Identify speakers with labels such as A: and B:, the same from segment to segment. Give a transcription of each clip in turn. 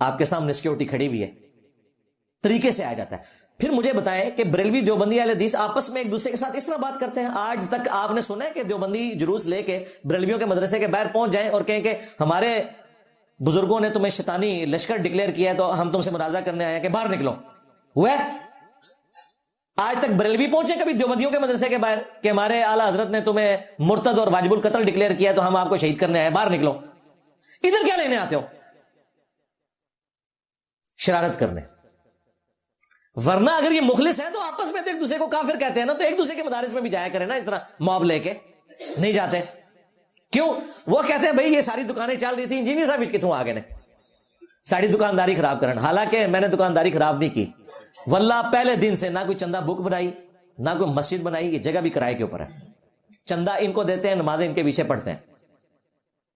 A: آپ کے سامنے سیکورٹی کھڑی ہوئی ہے, طریقے سے آ جاتا ہے. پھر مجھے بتائیں کہ بریلوی دیوبندی اہل حدیث آپس میں ایک دوسرے کے ساتھ اس طرح بات کرتے ہیں؟ آج تک آپ نے سنا ہے کہ دیوبندی جلوس لے کے بریلویوں کے مدرسے کے باہر پہنچ جائیں اور کہیں کہ ہمارے بزرگوں نے تمہیں شیطانی لشکر ڈکلیئر کیا ہے تو ہم تم سے منازعہ کرنے آئے ہیں کہ باہر نکلو؟ ہوا ہے؟ آج تک بریلوی پہنچے کبھی دیوبندیوں کے مدرسے کے باہر کہ ہمارے اعلیٰ حضرت نے تمہیں مرتد اور واجب القتل ڈکلیئر کیا ہے تو ہم آپ کو شہید کرنے آئے, باہر نکلو؟ ادھر کیا لینے آتے ہو؟ شرارت کرنے. ورنہ اگر یہ مخلص ہیں تو آپس میں تو ایک دوسرے کو کافر کہتے ہیں نا, تو ایک دوسرے کے مدارس میں بھی جایا کریں نا اس طرح موب لے کے. نہیں جاتے کیوں؟ وہ کہتے ہیں بھائی یہ ساری دکانیں چل رہی تھی, انجینئر صاحب کتوں آگے نے ساری دکانداری خراب کرن. حالانکہ میں نے دکانداری خراب نہیں کی واللہ, پہلے دن سے نہ کوئی چندہ بک بنائی نہ کوئی مسجد بنائی. یہ جگہ بھی کرائے کے اوپر ہے, چندہ ان کو دیتے ہیں, نمازیں ان کے پیچھے پڑھتے ہیں,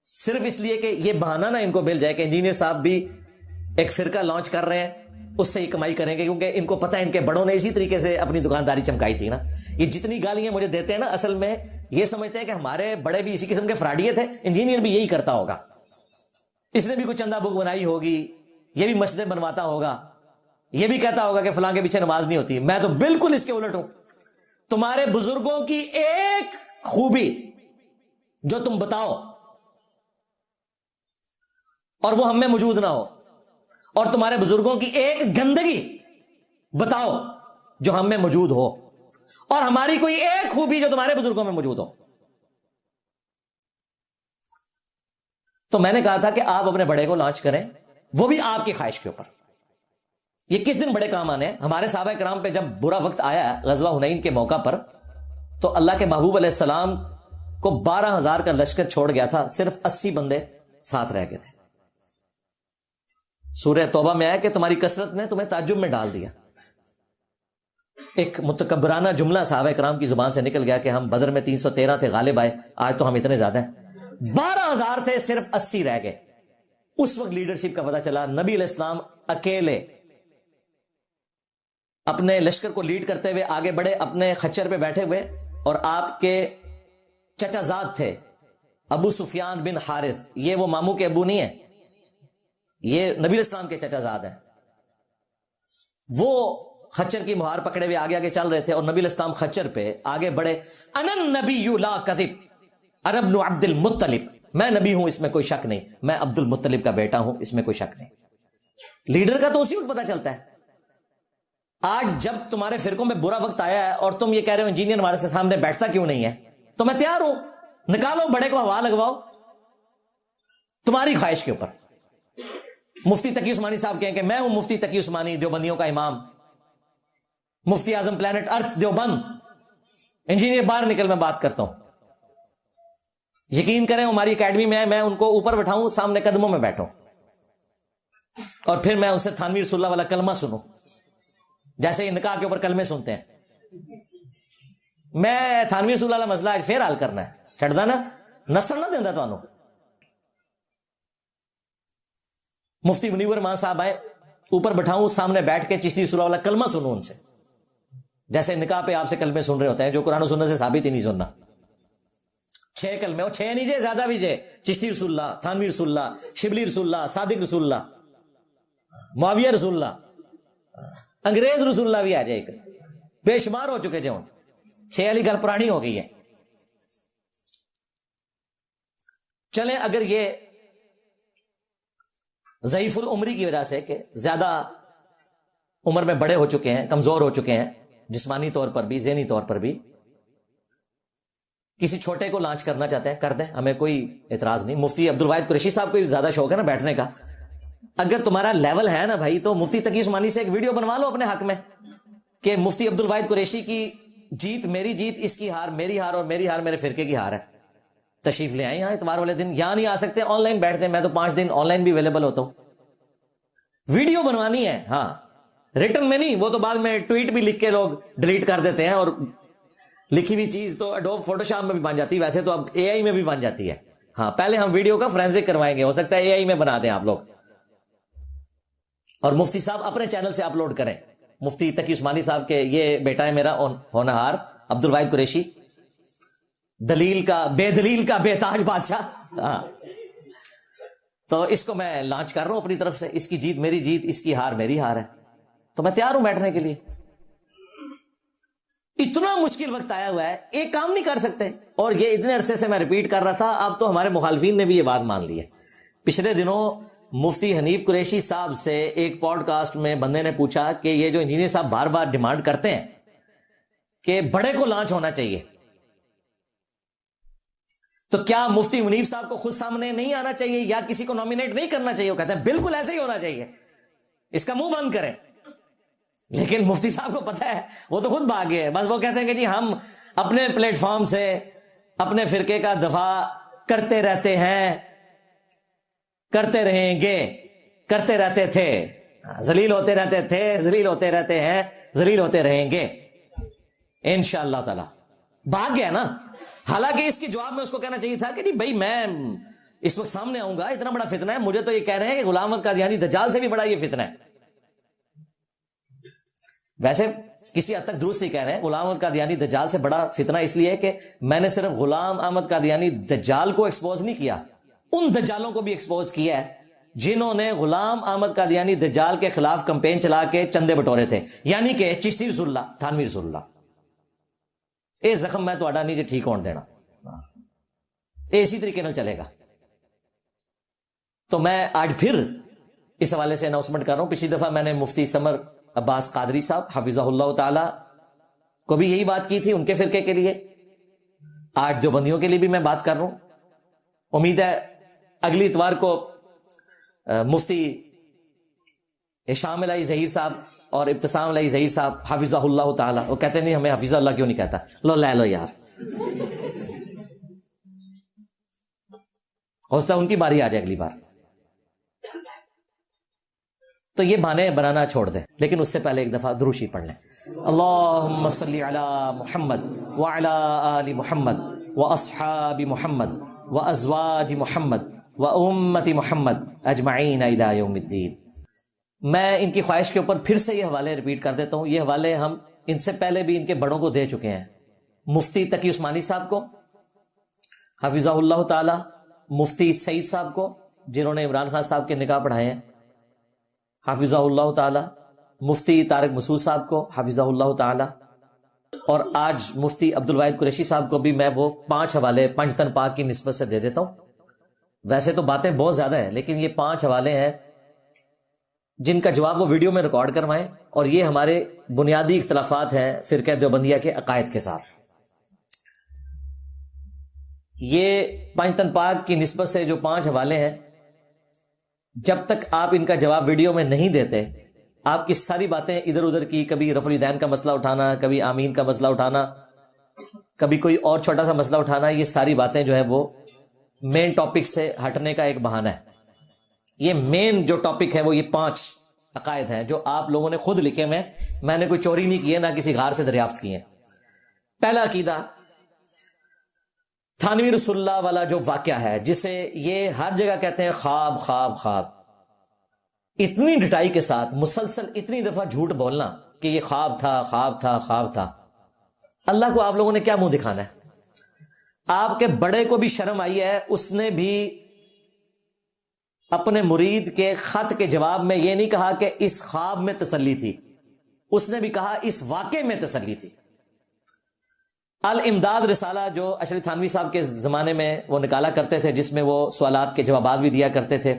A: صرف اس لیے کہ یہ بہانہ نہ ان کو مل جائے کہ انجینئر صاحب بھی ایک فرقہ لانچ کر رہے ہیں, اس سے ہی کمائی کریں گے, کیونکہ ان کو پتہ ہے ان کے بڑوں نے اسی طریقے سے اپنی دکانداری چمکائی تھی نا. یہ جتنی گالیاں مجھے دیتے ہیں نا, اصل میں یہ سمجھتے ہیں کہ ہمارے بڑے بھی اسی قسم کے فراڈیے تھے, انجینئر بھی یہی کرتا ہوگا, اس نے بھی کوئی چندہ بک بنائی ہوگی, یہ بھی مسجدیں بنواتا ہوگا, یہ بھی کہتا ہوگا کہ فلاں کے پیچھے نماز نہیں ہوتی. میں تو بالکل اس کے الٹ ہوں. تمہارے بزرگوں کی ایک خوبی جو تم بتاؤ اور وہ ہم میں موجود نہ ہو, اور تمہارے بزرگوں کی ایک گندگی بتاؤ جو ہم میں موجود ہو, اور ہماری کوئی ایک خوبی جو تمہارے بزرگوں میں موجود ہو. تو میں نے کہا تھا کہ آپ اپنے بڑے کو لانچ کریں, وہ بھی آپ کی خواہش کے اوپر. یہ کس دن بڑے کام آنے ہیں. ہمارے صحابہ کرام پہ جب برا وقت آیا غزوہ حنین کے موقع پر, تو اللہ کے محبوب علیہ السلام کو 12,000 کا لشکر چھوڑ گیا تھا, صرف 80 بندے ساتھ رہ گئے تھے. سورہ توبہ میں آیا کہ تمہاری کثرت نے تمہیں تعجب میں ڈال دیا. ایک متکبرانہ جملہ صحابہ کرام کی زبان سے نکل گیا کہ ہم بدر میں 313 تھے, غالب آئے, آج تو ہم اتنے زیادہ ہیں. 12,000 تھے, صرف 80 رہ گئے. اس وقت لیڈرشپ کا پتہ چلا. نبی علیہ السلام اکیلے اپنے لشکر کو لیڈ کرتے ہوئے آگے بڑھے, اپنے خچر پہ بیٹھے ہوئے, اور آپ کے چچا زاد تھے ابو سفیان بن حارث. یہ وہ ماموں کے ابو نہیں ہیں, یہ نبی علیہ السلام کے چچا زاد ہیں. وہ خچر کی مہار پکڑے ہوئے آگے آگے چل رہے تھے, اور نبی علیہ السلام خچر پہ آگے بڑھے. انا النبی لا کذب انا ابن عبد المطلب, میں نبی ہوں اس میں کوئی شک نہیں, میں عبد المطلب کا بیٹا ہوں اس میں کوئی شک نہیں. لیڈر کا تو اسی وقت پتہ چلتا ہے. آج جب تمہارے فرقوں میں برا وقت آیا ہے اور تم یہ کہہ رہے ہو انجینئر ہمارے سے سامنے بیٹھتا کیوں نہیں ہے, تو میں تیار ہوں, نکالو بڑے کو ہوا لگواؤ تمہاری خواہش کے اوپر. مفتی تقی عثمانی صاحب کہیں کہ میں ہوں مفتی تقی عثمانی دیوبندیوں کا امام, مفتی اعظم پلانٹ ارتھ دیوبند, انجینئر باہر نکل میں بات کرتا ہوں. یقین کریں ہماری اکیڈمی میں میں ان کو اوپر بٹھاؤں, سامنے قدموں میں بیٹھوں, اور پھر میں ان سے تھانوی رسول اللہ والا کلمہ سنوں جیسے یہ نکاح کے اوپر کلمے سنتے ہیں. میں تھانوی رسول اللہ مسئلہ پھر حل کرنا ہے, چھڑ نا نسل نہ دینا تو. مفتی منیور مان صاحب آئے, اوپر بٹھاؤں, سامنے بیٹھ کے چشتی رسول اللہ والا کلمہ سنوں ان سے, جیسے نکاح پہ آپ سے کلمے سن رہے ہوتے ہیں جو قرآن و سنت سے ثابت ہی نہیں سننا. 6 کلمے, وہ 6 نہیں جے, زیادہ بھی جے. چشتی رسول اللہ, تھانوی رسول اللہ, شبلی رسول اللہ, صادق رسول اللہ, معاویہ رسول اللہ, انگریز رسول اللہ بھی آ جائے, بے شمار ہو چکے جو. 6 والی گل پرانی ہو گئی ہے. چلیں اگر یہ ضعیف العمری کی وجہ سے کہ زیادہ عمر میں بڑے ہو چکے ہیں, کمزور ہو چکے ہیں جسمانی طور پر بھی ذہنی طور پر بھی, کسی چھوٹے کو لانچ کرنا چاہتے ہیں کر دیں, ہمیں کوئی اعتراض نہیں. مفتی عبد الواحد قریشی صاحب کو زیادہ شوق ہے نا بیٹھنے کا. اگر تمہارا لیول ہے نا بھائی, تو مفتی تقی عثمانی سے ایک ویڈیو بنوا لو اپنے حق میں کہ مفتی عبد الواحد قریشی کی جیت میری جیت, اس کی ہار میری ہار, اور میری ہار میرے فرقے کی ہار ہے. تشریف لے آئیں یہاں اتوار والے دن, یہاں نہیں آ سکتے آن لائن بیٹھتے ہیں, میں تو 5 دن آن لائن بھی اویلیبل ہوتا ہوں. ویڈیو بنوانی ہے, ہاں ریٹن میں نہیں, وہ تو بعد میں ٹویٹ بھی لکھ کے لوگ ڈیلیٹ کر دیتے ہیں, اور لکھی ہوئی چیز تو ایڈوب فوٹو شاپ میں بھی بن جاتی ہے, ویسے تو اب اے آئی میں بھی بن جاتی ہے. ہاں پہلے ہم ویڈیو کا فرینزک کروائیں گے, ہو سکتا ہے اے آئی میں بنا دیں آپ لوگ, اور مفتی صاحب اپنے چینل سے اپلوڈ کریں. مفتی تقی عثمانی صاحب کے یہ بیٹا ہے میرا ہونہار عبد الواحد قریشی, دلیل کا بے تاج بادشاہ. ہاں تو اس کو میں لانچ کر رہا ہوں اپنی طرف سے, اس کی جیت میری جیت, اس کی ہار میری ہار ہے, تو میں تیار ہوں بیٹھنے کے لیے. اتنا مشکل وقت آیا ہوا ہے, ایک کام نہیں کر سکتے, اور یہ اتنے عرصے سے میں ریپیٹ کر رہا تھا, اب تو ہمارے مخالفین نے بھی یہ بات مان لی ہے. پچھلے دنوں مفتی حنیف قریشی صاحب سے ایک پوڈ کاسٹ میں بندے نے پوچھا کہ یہ جو انجینئر صاحب بار بار ڈیمانڈ کرتے ہیں کہ بڑے کو لانچ ہونا چاہیے, تو کیا مفتی منیف صاحب کو خود سامنے نہیں آنا چاہیے یا کسی کو نامینیٹ نہیں کرنا چاہیے؟ وہ کہتے ہیں بالکل ایسے ہی ہونا چاہیے, اس کا منہ بند کریں. لیکن مفتی صاحب کو پتہ ہے, وہ تو خود بھاگ گئے. بس وہ کہتے ہیں کہ جی ہم اپنے پلیٹ فارم سے اپنے فرقے کا دفاع کرتے رہتے ہیں, کرتے رہیں گے, کرتے رہتے تھے, ذلیل ہوتے رہتے تھے, ذلیل ہوتے رہتے ہیں, ذلیل ہوتے رہیں گے انشاءاللہ تعالی. بھاگ گیا نا. حالانکہ اس کے جواب میں اس کو کہنا چاہیے تھا کہ جی بھائی میں اس وقت سامنے آؤں گا, اتنا بڑا فتنہ ہے, مجھے تو یہ کہہ رہے ہیں کہ غلام احمد قادیانی دجال سے بھی بڑا یہ فتنہ ہے. ویسے کسی حد تک درست ہی کہہ رہے ہیں, غلام احمد قادیانی دجال سے بڑا فتنہ اس لیے کہ میں نے صرف غلام احمد قادیانی دجال کو ایکسپوز نہیں کیا, ان دجالوں کو بھی ایکسپوز کیا ہے جنہوں نے غلام احمد قادیانی دجال کے خلاف کمپین چلا کے چندے بٹورے تھے, یعنی کہ چشتی رسول اللہ, تھانوی رسول اللہ. اے زخم میں تو نہیں جی ٹھیک ہون دینا, اسی طریقے نال چلے گا. تو میں آج پھر اس حوالے سے اناؤنسمنٹ کر رہا ہوں. پچھلی دفعہ میں نے مفتی سمر عباس قادری صاحب حفظہ اللہ تعالی کو بھی یہی بات کی تھی ان کے فرقے کے لیے, آج دیوبندیوں کے لیے بھی میں بات کر رہا ہوں. امید ہے اگلی اتوار کو مفتی ہشام الہی ظہیر صاحب اور ابتسام الہی ظہیر صاحب حفظہ اللہ تعالی, وہ کہتے نہیں ہمیں حفظہ اللہ کیوں نہیں کہتا, لو لے لو یار, ہو سکتا ہے ان کی باری آ جائے اگلی بار. تو یہ بہانے بنانا چھوڑ دیں, لیکن اس سے پہلے ایک دفعہ دروشی پڑھ لیں. اللہم صلی علی محمد وعلی آل محمد واصحاب محمد وازواج محمد وامت محمد اجمعین الی یوم الدین. میں ان کی خواہش کے اوپر پھر سے یہ حوالے ریپیٹ کر دیتا ہوں. یہ حوالے ہم ان سے پہلے بھی ان کے بڑوں کو دے چکے ہیں, مفتی تقی عثمانی صاحب کو حفظہ اللہ تعالی, مفتی سعید صاحب کو جنہوں نے عمران خان صاحب کے نکاح پڑھائے ہیں حفظہ اللہ تعالی, مفتی طارق مسعود صاحب کو حفظہ اللہ تعالی, اور آج مفتی عبد الواحد قریشی صاحب کو بھی میں وہ 5 حوالے پنجتن پاک کی نسبت سے دے دیتا ہوں. ویسے تو باتیں بہت زیادہ ہیں, لیکن یہ 5 حوالے ہیں جن کا جواب وہ ویڈیو میں ریکارڈ کروائیں, اور یہ ہمارے بنیادی اختلافات ہیں فرقہ دیوبندیہ کے عقائد کے ساتھ. یہ پنجتن پاک کی نسبت سے جو 5 حوالے ہیں, جب تک آپ ان کا جواب ویڈیو میں نہیں دیتے, آپ کی ساری باتیں ادھر ادھر کی, کبھی رفع الیدین کا مسئلہ اٹھانا, کبھی آمین کا مسئلہ اٹھانا, کبھی کوئی اور چھوٹا سا مسئلہ اٹھانا, یہ ساری باتیں جو ہے وہ مین ٹاپک سے ہٹنے کا ایک بہانہ ہے. یہ مین جو ٹاپک ہے وہ یہ 5 عقائد ہیں جو آپ لوگوں نے خود لکھے میں نے کوئی چوری نہیں کی ہے, نہ کسی غار سے دریافت کی ہے. پہلا عقیدہ تھانوی رسول اللہ والا جو واقعہ ہے, جسے یہ ہر جگہ کہتے ہیں خواب خواب خواب, اتنی ڈٹائی کے ساتھ مسلسل اتنی دفعہ جھوٹ بولنا کہ یہ خواب تھا خواب تھا خواب تھا. اللہ کو آپ لوگوں نے کیا منہ دکھانا ہے؟ آپ کے بڑے کو بھی شرم آئی ہے, اس نے بھی اپنے مرید کے خط کے جواب میں یہ نہیں کہا کہ اس خواب میں تسلی تھی, اس نے بھی کہا اس واقعے میں تسلی تھی. الامداد رسالہ جو اشرف تھانوی صاحب کے زمانے میں وہ نکالا کرتے تھے, جس میں وہ سوالات کے جوابات بھی دیا کرتے تھے,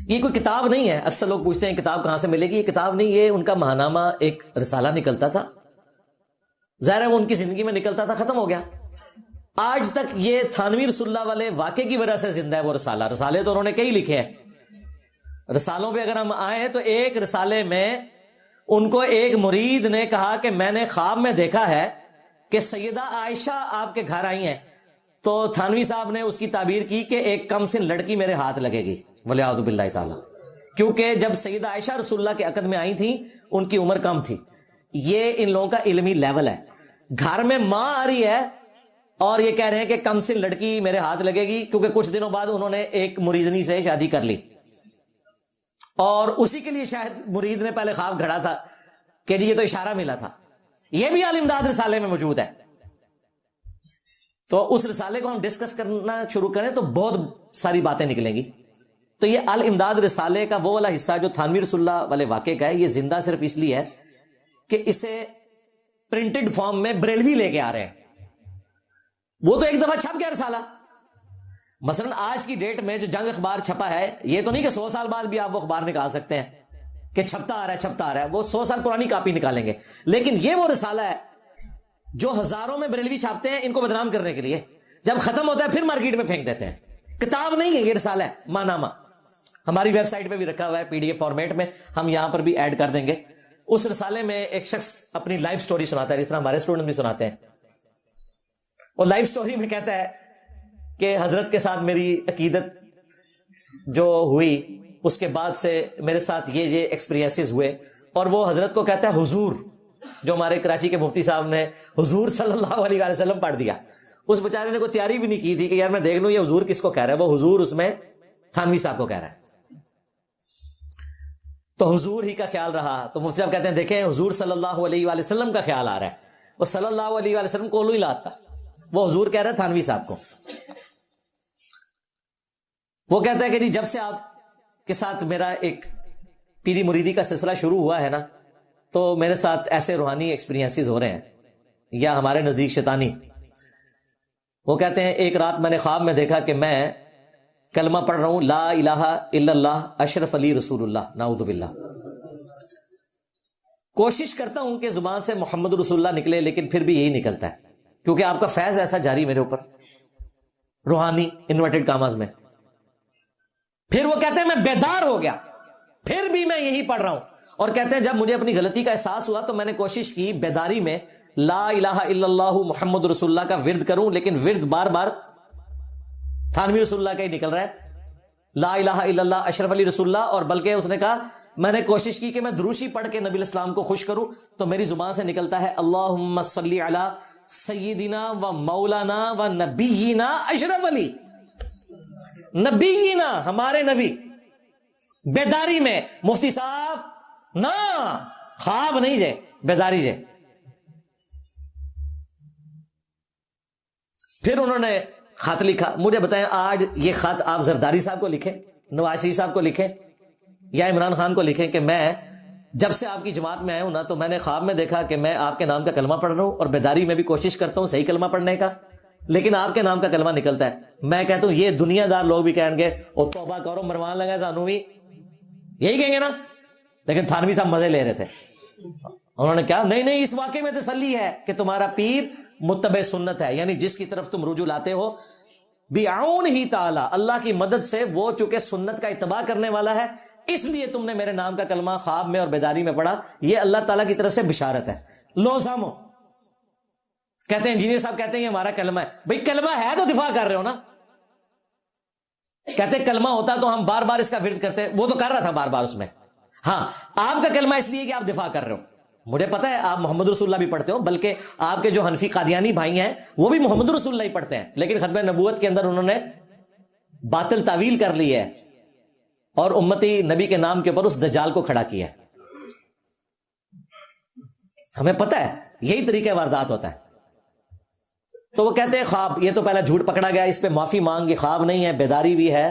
A: یہ کوئی کتاب نہیں ہے. اکثر لوگ پوچھتے ہیں کتاب کہاں سے ملے گی. یہ کتاب نہیں, یہ ان کا ماہنامہ ایک رسالہ نکلتا تھا, ظاہر ہے وہ ان کی زندگی میں نکلتا تھا, ختم ہو گیا. آج تک یہ تھانوی رسول اللہ والے واقعے کی وجہ سے زندہ ہے وہ رسالہ. رسالے تو انہوں نے کئی لکھے ہیں, رسالوں پہ اگر ہم آئیں تو ایک رسالے میں ان کو ایک مرید نے کہا کہ میں نے خواب میں دیکھا ہے کہ سیدہ عائشہ آپ کے گھر آئی ہیں, تو تھانوی صاحب نے اس کی تعبیر کی کہ ایک کم سن لڑکی میرے ہاتھ لگے گی, ولیعوذ باللہ تعالی, کیونکہ جب سیدہ عائشہ رسول اللہ کے عقد میں آئی تھیں ان کی عمر کم تھی. یہ ان لوگوں کا علمی لیول ہے. گھر میں ماں آ رہی ہے اور یہ کہہ رہے ہیں کہ کم سن لڑکی میرے ہاتھ لگے گی, کیونکہ کچھ دنوں بعد انہوں نے ایک مریدنی سے شادی کر لی, اور اسی کے لیے شاید مرید نے پہلے خواب گھڑا تھا کہ جی یہ تو اشارہ ملا تھا. یہ بھی الامداد رسالے میں موجود ہے. تو اس رسالے کو ہم ڈسکس کرنا شروع کریں تو بہت ساری باتیں نکلیں گی. تو یہ الامداد رسالے کا وہ والا حصہ جو تھانوی رسول اللہ والے واقعے کا ہے، یہ زندہ صرف اس لیے ہے کہ اسے پرنٹڈ فارم میں بریلوی لے کے آ رہے ہیں. وہ تو ایک دفعہ چھپ گیا رسالہ. مثلا آج کی ڈیٹ میں جو جنگ اخبار چھپا ہے، یہ تو نہیں کہ 100 سال بعد بھی آپ وہ اخبار نکال سکتے ہیں کہ چھپتا آ رہا ہے. وہ 100 سال پرانی کاپی نکالیں گے. لیکن یہ وہ رسالہ ہے جو ہزاروں میں بریلوی چھاپتے ہیں ان کو بدنام کرنے کے لیے. جب ختم ہوتا ہے پھر مارکیٹ میں پھینک دیتے ہیں. کتاب نہیں ہے یہ رسالہ ہے، ماہنامہ. ہماری ویب سائٹ پہ بھی رکھا ہوا ہے PDF فارمیٹ میں، ہم یہاں پر بھی ایڈ کر دیں گے. اس رسالے میں ایک شخص اپنی لائف سٹوری سناتا ہے، جس طرح ہمارے اسٹوڈنٹ بھی سناتے ہیں. اور لائف سٹوری میں کہتا ہے کہ حضرت کے ساتھ میری عقیدت جو ہوئی، اس کے بعد سے میرے ساتھ یہ ایکسپیرینسز ہوئے. اور وہ حضرت کو کہتا ہے حضور، جو ہمارے کراچی کے مفتی صاحب نے حضور صلی اللہ علیہ وسلم پڑھ دیا. اس بیچارے نے کوئی تیاری بھی نہیں کی تھی کہ یار میں دیکھ لوں یہ حضور کس کو کہہ رہا ہے. وہ حضور اس میں تھانوی صاحب کو کہہ رہا ہے. تو حضور ہی کا خیال رہا. تو مفتی صاحب کہتے ہیں دیکھیں حضور صلی اللہ علیہ وآلہ وسلم کا خیال آ رہا ہے. وہ صلی اللہ علیہ وآلہ وسلم کو ہی لاتا، وہ حضور کہہ رہا ہے تھانوی صاحب کو. وہ کہتا ہے کہ جی جب سے آپ کے ساتھ میرا ایک پیری مریدی کا سلسلہ شروع ہوا ہے نا، تو میرے ساتھ ایسے روحانی ایکسپیرینسز ہو رہے ہیں، یا ہمارے نزدیک شیطانی. وہ کہتے ہیں ایک رات میں نے خواب میں دیکھا کہ میں کلمہ پڑھ رہا ہوں، لا الہ الا اللہ اشرف علی رسول اللہ، نعوذ باللہ. کوشش کرتا ہوں کہ زبان سے محمد رسول اللہ نکلے، لیکن پھر بھی یہی نکلتا ہے کیونکہ آپ کا فیض ایسا جاری میرے اوپر، روحانی انورٹڈ کاماز میں. پھر وہ کہتے ہیں میں بیدار ہو گیا، پھر بھی میں یہی پڑھ رہا ہوں. اور کہتے ہیں جب مجھے اپنی غلطی کا احساس ہوا تو میں نے کوشش کی بیداری میں لا الہ الا اللہ محمد رسول اللہ کا ورد کروں، لیکن ورد بار بار تھانوی رسول اللہ کا ہی نکل رہا ہے، لا الہ الا اللہ اشرف علی رسول اللہ. اور بلکہ اس نے کہا میں نے کوشش کی کہ میں دروشی پڑھ کے نبی الاسلام کو خوش کروں، تو میری زبان سے نکلتا ہے اللہم صلی علی سیدنا و مولانا و نبینا اشرف علی، نبینا ہمارے نبی. بیداری میں مفتی صاحب نا، خواب نہیں جے، بیداری جے. پھر انہوں نے خط لکھا. مجھے بتائیں آج یہ خط آپ زرداری صاحب کو لکھیں، نواز شریف صاحب کو لکھیں، یا عمران خان کو لکھیں کہ میں جب سے آپ کی جماعت میں آیا ہوں نا، تو میں نے خواب میں دیکھا کہ میں آپ کے نام کا کلمہ پڑھ رہا ہوں، اور بیداری میں بھی کوشش کرتا ہوں صحیح کلمہ پڑھنے کا، لیکن آپ کے نام کا کلمہ نکلتا ہے. میں کہتا ہوں یہ دنیا دار لوگ بھی کہیں گے او توبہ کرو مروان لگا سانو بھی، یہی کہیں گے نا. لیکن تھانوی صاحب مزے لے رہے تھے. انہوں نے کہا نہیں اس واقعے میں تسلی ہے کہ تمہارا پیر متبع سنت ہے، یعنی جس کی طرف تم رجوع لاتے ہو بعون ہی تعالی، اللہ کی مدد سے وہ چونکہ سنت کا اتباع کرنے والا ہے، اس لیے تم نے میرے نام کا کلمہ خواب میں اور بیداری میں پڑھا. یہ اللہ تعالیٰ کی طرف سے بشارت ہے. لو سامو کہتے ہیں انجینئر صاحب کہتے ہیں یہ ہمارا کلمہ ہے. بھئی کلمہ ہے تو دفاع کر رہے ہو نا. کہتے ہیں کلمہ ہوتا تو ہم بار بار اس کا ورد کرتے، وہ تو کر رہا تھا بار بار اس میں. ہاں آپ کا کلمہ اس لیے کہ آپ دفاع کر رہے ہو. مجھے پتا ہے آپ محمد رسول اللہ بھی پڑھتے ہو، بلکہ آپ کے جو حنفی قادیانی بھائی ہیں وہ بھی محمد رسول اللہ ہی پڑھتے ہیں، لیکن ختم نبوت کے اندر انہوں نے باطل تعویل کر لی ہے اور امتی نبی کے نام کے اوپر اس دجال کو کھڑا کیا ہے. ہمیں پتا ہے یہی طریقہ واردات ہوتا ہے. تو وہ کہتے ہیں خواب، یہ تو پہلا جھوٹ پکڑا گیا، اس پہ معافی مانگ، یہ خواب نہیں ہے، بیداری بھی ہے.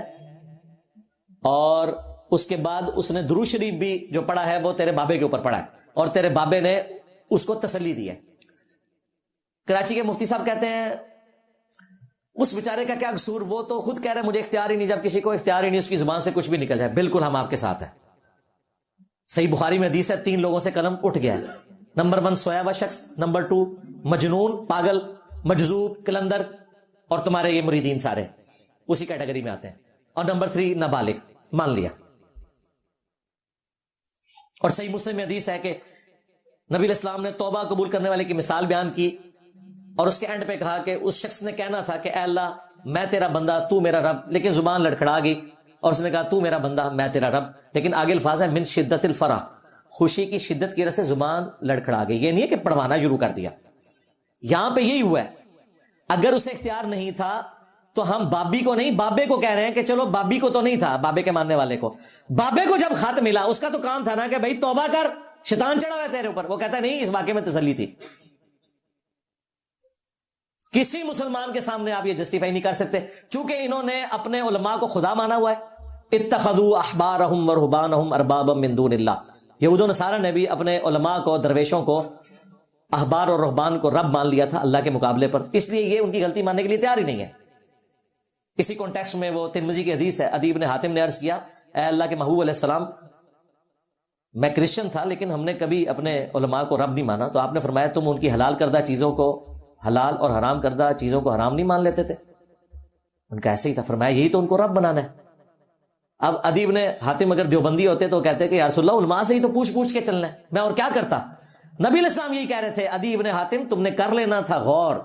A: اور اس کے بعد اس نے درود شریف بھی جو پڑھا ہے وہ تیرے بابے کے اوپر پڑھا ہے، اور تیرے بابے نے اس کو تسلی دی ہے. کراچی کے مفتی صاحب کہتے ہیں اس بیچارے کا کیا قصور، وہ تو خود کہہ رہا ہے مجھے اختیار ہی نہیں. جب کسی کو اختیار ہی نہیں اس کی زبان سے کچھ بھی نکل جائے، بالکل ہم آپ کے ساتھ ہیں. صحیح بخاری میں حدیث ہے 3 لوگوں سے قلم اٹھ گیا ہے. نمبر 1 سویا ہوا شخص، نمبر 2 مجنون پاگل مجذوب کلندر، اور تمہارے یہ مریدین سارے اسی کیٹیگری میں آتے ہیں، اور نمبر 3 نابالغ. مان لیا. اور صحیح مسلم میں حدیث ہے کہ نبی الاسلام نے توبہ قبول کرنے والے کی مثال بیان کی، اور اس کے اینڈ پہ کہا کہ اس شخص نے کہنا تھا کہ اے اللہ میں تیرا بندہ تو میرا رب، لیکن زبان لڑکھڑا گئی اور اس نے کہا تو میرا بندہ میں تیرا رب. لیکن آگے الفاظ ہے من شدت الفرح، خوشی کی شدت کی وجہ سے زبان لڑکھڑا گئی. یہ نہیں ہے کہ پڑھوانا شروع کر دیا. یہاں پہ یہی ہوا ہے. اگر اسے اختیار نہیں تھا تو ہم بابی کو نہیں بابے کو کہہ رہے ہیں کہ چلو بابی کو تو نہیں تھا، بابے کے ماننے والے کو. بابے کو جب خط ملا اس کا تو کام تھا نا کہ بھائی توبہ کر، شیطان چڑھا ہوا ہے تیرے اوپر. وہ کہتا ہے نہیں، اس واقعے میں تسلی تھی. کسی مسلمان کے سامنے آپ یہ جسٹیفائی نہیں کر سکتے، چونکہ انہوں نے اپنے علماء کو خدا مانا ہوا ہے، اتخذوا احبارهم ورهبانهم اربابا من دون اللہ. یہود و نصارہ نے بھی اپنے علماء کو، درویشوں کو، احبار اور رہبان کو رب مان لیا تھا اللہ کے مقابلے پر، اس لیے یہ ان کی غلطی ماننے کے لیے تیار ہی نہیں ہے. اسی کانٹیکسٹ میں وہ ترمذی کی حدیث ہے، عدی بن حاتم نے عرض کیا اے اللہ کے محبوب علیہ السلام، میں کرسچن تھا لیکن ہم نے کبھی اپنے علماء کو رب نہیں مانا. تو آپ نے فرمایا تم ان کی حلال کردہ چیزوں کو حلال اور حرام کردہ چیزوں کو حرام نہیں مان لیتے تھے؟ ان کا ایسے ہی تھا. فرمایا یہی تو ان کو رب بنانا ہے. اب ادیب نے حاتم اگر دیوبندی ہوتے تو کہتے کہ یا رسول اللہ علماء سے ہی تو پوچھ کے چلنا ہے، میں اور کیا کرتا. نبی علیہ السلام یہی کہہ رہے تھے ادیب نے حاتم تم نے کر لینا تھا غور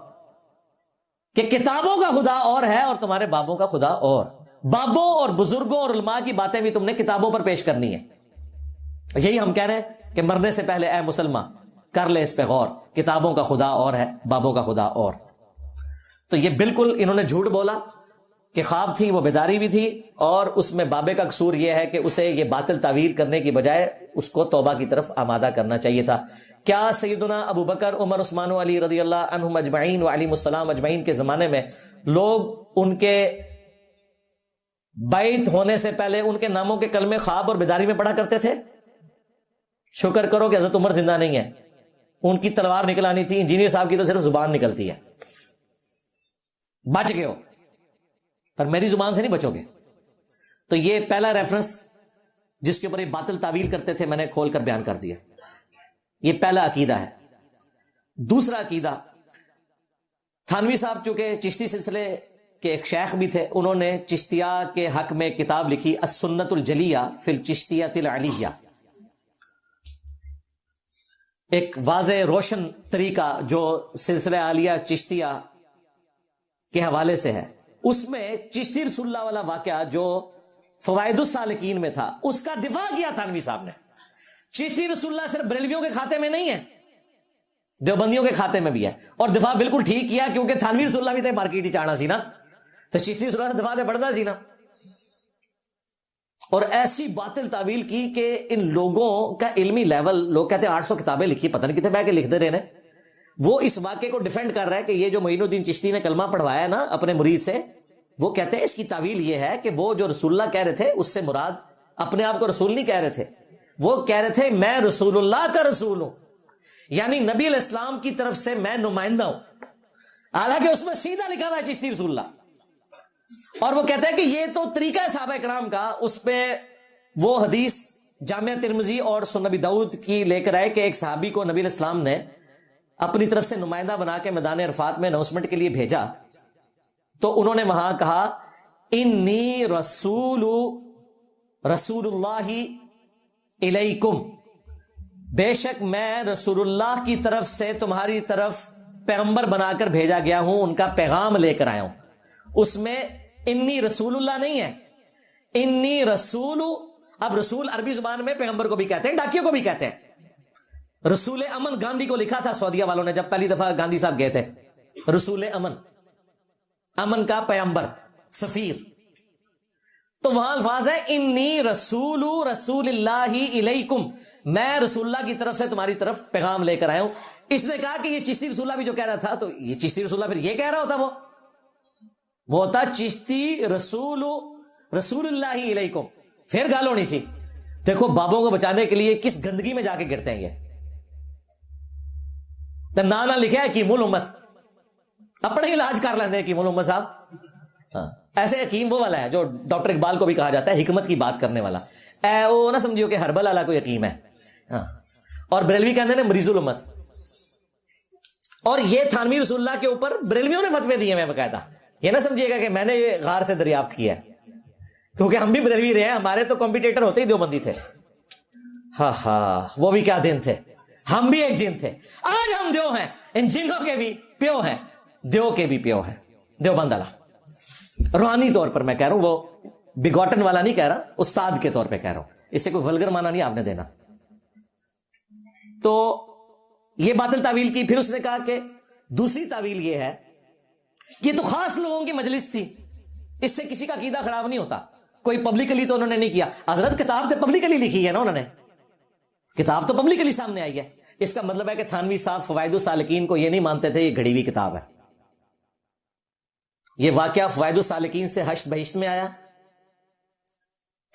A: کہ کتابوں کا خدا اور ہے اور تمہارے بابوں کا خدا اور. بابوں اور بزرگوں اور علماء کی باتیں بھی تم نے کتابوں پر پیش کرنی ہے. یہی ہم کہہ رہے ہیں کہ مرنے سے پہلے اے مسلمان کر لے اس پہ غور، کتابوں کا خدا اور ہے، بابوں کا خدا اور. تو یہ بالکل انہوں نے جھوٹ بولا کہ خواب تھی، وہ بیداری بھی تھی، اور اس میں بابے کا قصور یہ ہے کہ اسے یہ باطل تعویل کرنے کی بجائے اس کو توبہ کی طرف آمادہ کرنا چاہیے تھا. کیا سیدنا ابو بکر، عمر، عثمان و علی رضی اللہ عنہم اجمعین و علیہم السلام اجمعین کے زمانے میں لوگ ان کے بیعت ہونے سے پہلے ان کے ناموں کے کلمے خواب اور بیداری میں پڑھا کرتے تھے؟ شکر کرو کہ حضرت عمر زندہ نہیں ہے، ان کی تلوار نکل آنی تھی. انجینئر صاحب کی تو صرف زبان نکلتی ہے. بچ گئے ہو، پر میری زبان سے نہیں بچو گے. تو یہ پہلا ریفرنس جس کے اوپر یہ باطل تعویل کرتے تھے میں نے کھول کر بیان کر دیا. یہ پہلا عقیدہ ہے. دوسرا عقیدہ، تھانوی صاحب چونکہ چشتی سلسلے کے ایک شیخ بھی تھے، انہوں نے چشتیہ کے حق میں کتاب لکھی السنت الجلیہ فی الچشتیۃ العلیہ. ایک واضح روشن طریقہ جو سلسلہ عالیہ چشتیہ کے حوالے سے ہے. اس میں چشتی رسول اللہ والا واقعہ جو فوائد السالکین میں تھا اس کا دفاع کیا تھانوی صاحب نے. چشتی رسول اللہ صرف بریلویوں کے کھاتے میں نہیں ہے، دیوبندیوں کے کھاتے میں بھی ہے. اور دفاع بالکل ٹھیک کیا کیونکہ تھانوی رسول اللہ بھی تھے مارکیٹ ہی چاڑنا سی نا، تو چشتی رسول اللہ سے دفاع پڑھتا سی نا. اور ایسی باطل تعویل کی کہ ان لوگوں کا علمی لیول، لوگ کہتے ہیں 800 کتابیں لکھی، پتہ نہیں کتنے بہ کے لکھتے رہے. وہ اس واقعے کو ڈیفینڈ کر رہا ہے کہ یہ جو معین الدین چشتی نے کلمہ پڑھوایا نا اپنے مرید سے، وہ کہتے ہیں اس کی تعویل یہ ہے کہ وہ جو رسول اللہ کہہ رہے تھے اس سے مراد اپنے آپ کو رسول نہیں کہہ رہے تھے، وہ کہہ رہے تھے میں رسول اللہ کا رسول ہوں، یعنی نبی علیہ السلام کی طرف سے میں نمائندہ ہوں. حالانکہ اس میں سیدھا لکھا ہوا ہے چشتی رسول اللہ. اور وہ کہتے ہیں کہ یہ تو طریقہ ہے صحابہ کرام کا. اس پہ وہ حدیث جامعہ ترمذی اور سنن ابی داؤد کی لے کر آئے کہ ایک صحابی کو نبی علیہ السلام نے اپنی طرف سے نمائندہ بنا کے میدان عرفات میں اناؤنسمنٹ کے لیے بھیجا. تو انہوں نے وہاں کہا انی رسول اللہ الیکم، بے شک میں رسول اللہ کی طرف سے تمہاری طرف پیغمبر بنا کر بھیجا گیا ہوں، ان کا پیغام لے کر آیا ہوں. اس میں انی رسول اللہ نہیں ہے، انی رسول. اب رسول عربی زبان میں پیغمبر کو بھی کہتے ہیں، ڈاکیوں کو بھی کہتے ہیں. رسول امن گاندھی کو لکھا تھا سعودیہ والوں نے جب پہلی دفعہ گاندھی صاحب گئے تھے، رسول امن، امن کا پیغمبر، سفیر. تو وہاں الفاظ ہے انی رسول اللہ الیکم، میں رسول اللہ کی طرف سے تمہاری طرف پیغام لے کر آیا ہوں. اس نے کہا کہ یہ چشتی رسول اللہ بھی جو کہہ رہا تھا، تو یہ چشتی رسول اللہ پھر یہ کہہ رہا ہوتا، وہ ہوتا چشتی رسول اللہ علیکم، پھر گال ہونی سی. دیکھو بابوں کو بچانے کے لیے کس گندگی میں جا کے گرتے ہیں. یہ نانا لکھا ہے حکیم الامت، اپنے علاج کر لیتے ہیں حکیم الامت صاحب. ایسے حکیم وہ والا ہے جو ڈاکٹر اقبال کو بھی کہا جاتا ہے حکمت کی بات کرنے والا. وہ نہ سمجھیو کہ ہربل والا کوئی حکیم ہے. اور بریلوی کہتے ہیں مریض الامت. اور یہ تھانوی رسول اللہ کے اوپر بریلویوں نے فتوے دیے ہیں باقاعدہ. یہ نہ سمجھیے گا کہ میں نے یہ غار سے دریافت کیا ہے، کیونکہ ہم بھی بریلوی رہے ہیں، ہمارے تو کمپیٹیٹر ہوتے ہی دیوبندی تھے. وہ بھی کیا دن تھے، ہم بھی ایک جن تھے. آج ہم دیو ہیں، ان جنوں کے بھی پیو ہیں، دیو کے بھی پیو ہیں. دیوبند والا روحانی طور پر میں کہہ رہا ہوں، وہ بگوٹن والا نہیں کہہ رہا، استاد کے طور پہ کہہ رہا ہوں. اسے کوئی ولگر مانا نہیں آپ نے دینا. تو یہ باطل تعویل کی. پھر اس نے کہا کہ دوسری تعویل یہ ہے یہ تو خاص لوگوں کی مجلس تھی، اس سے کسی کا عقیدہ خراب نہیں ہوتا. کوئی پبلکلی تو انہوں نے نہیں کیا. حضرت کتاب تو پبلکلی لکھی ہے نا، انہوں نے کتاب تو پبلکلی سامنے آئی ہے. اس کا مطلب ہے کہ تھانوی صاحب فوائد السالکین کو یہ نہیں مانتے تھے یہ گھڑی ہوئی کتاب ہے. یہ واقعہ فوائد السالکین سے حشر بہشت میں آیا.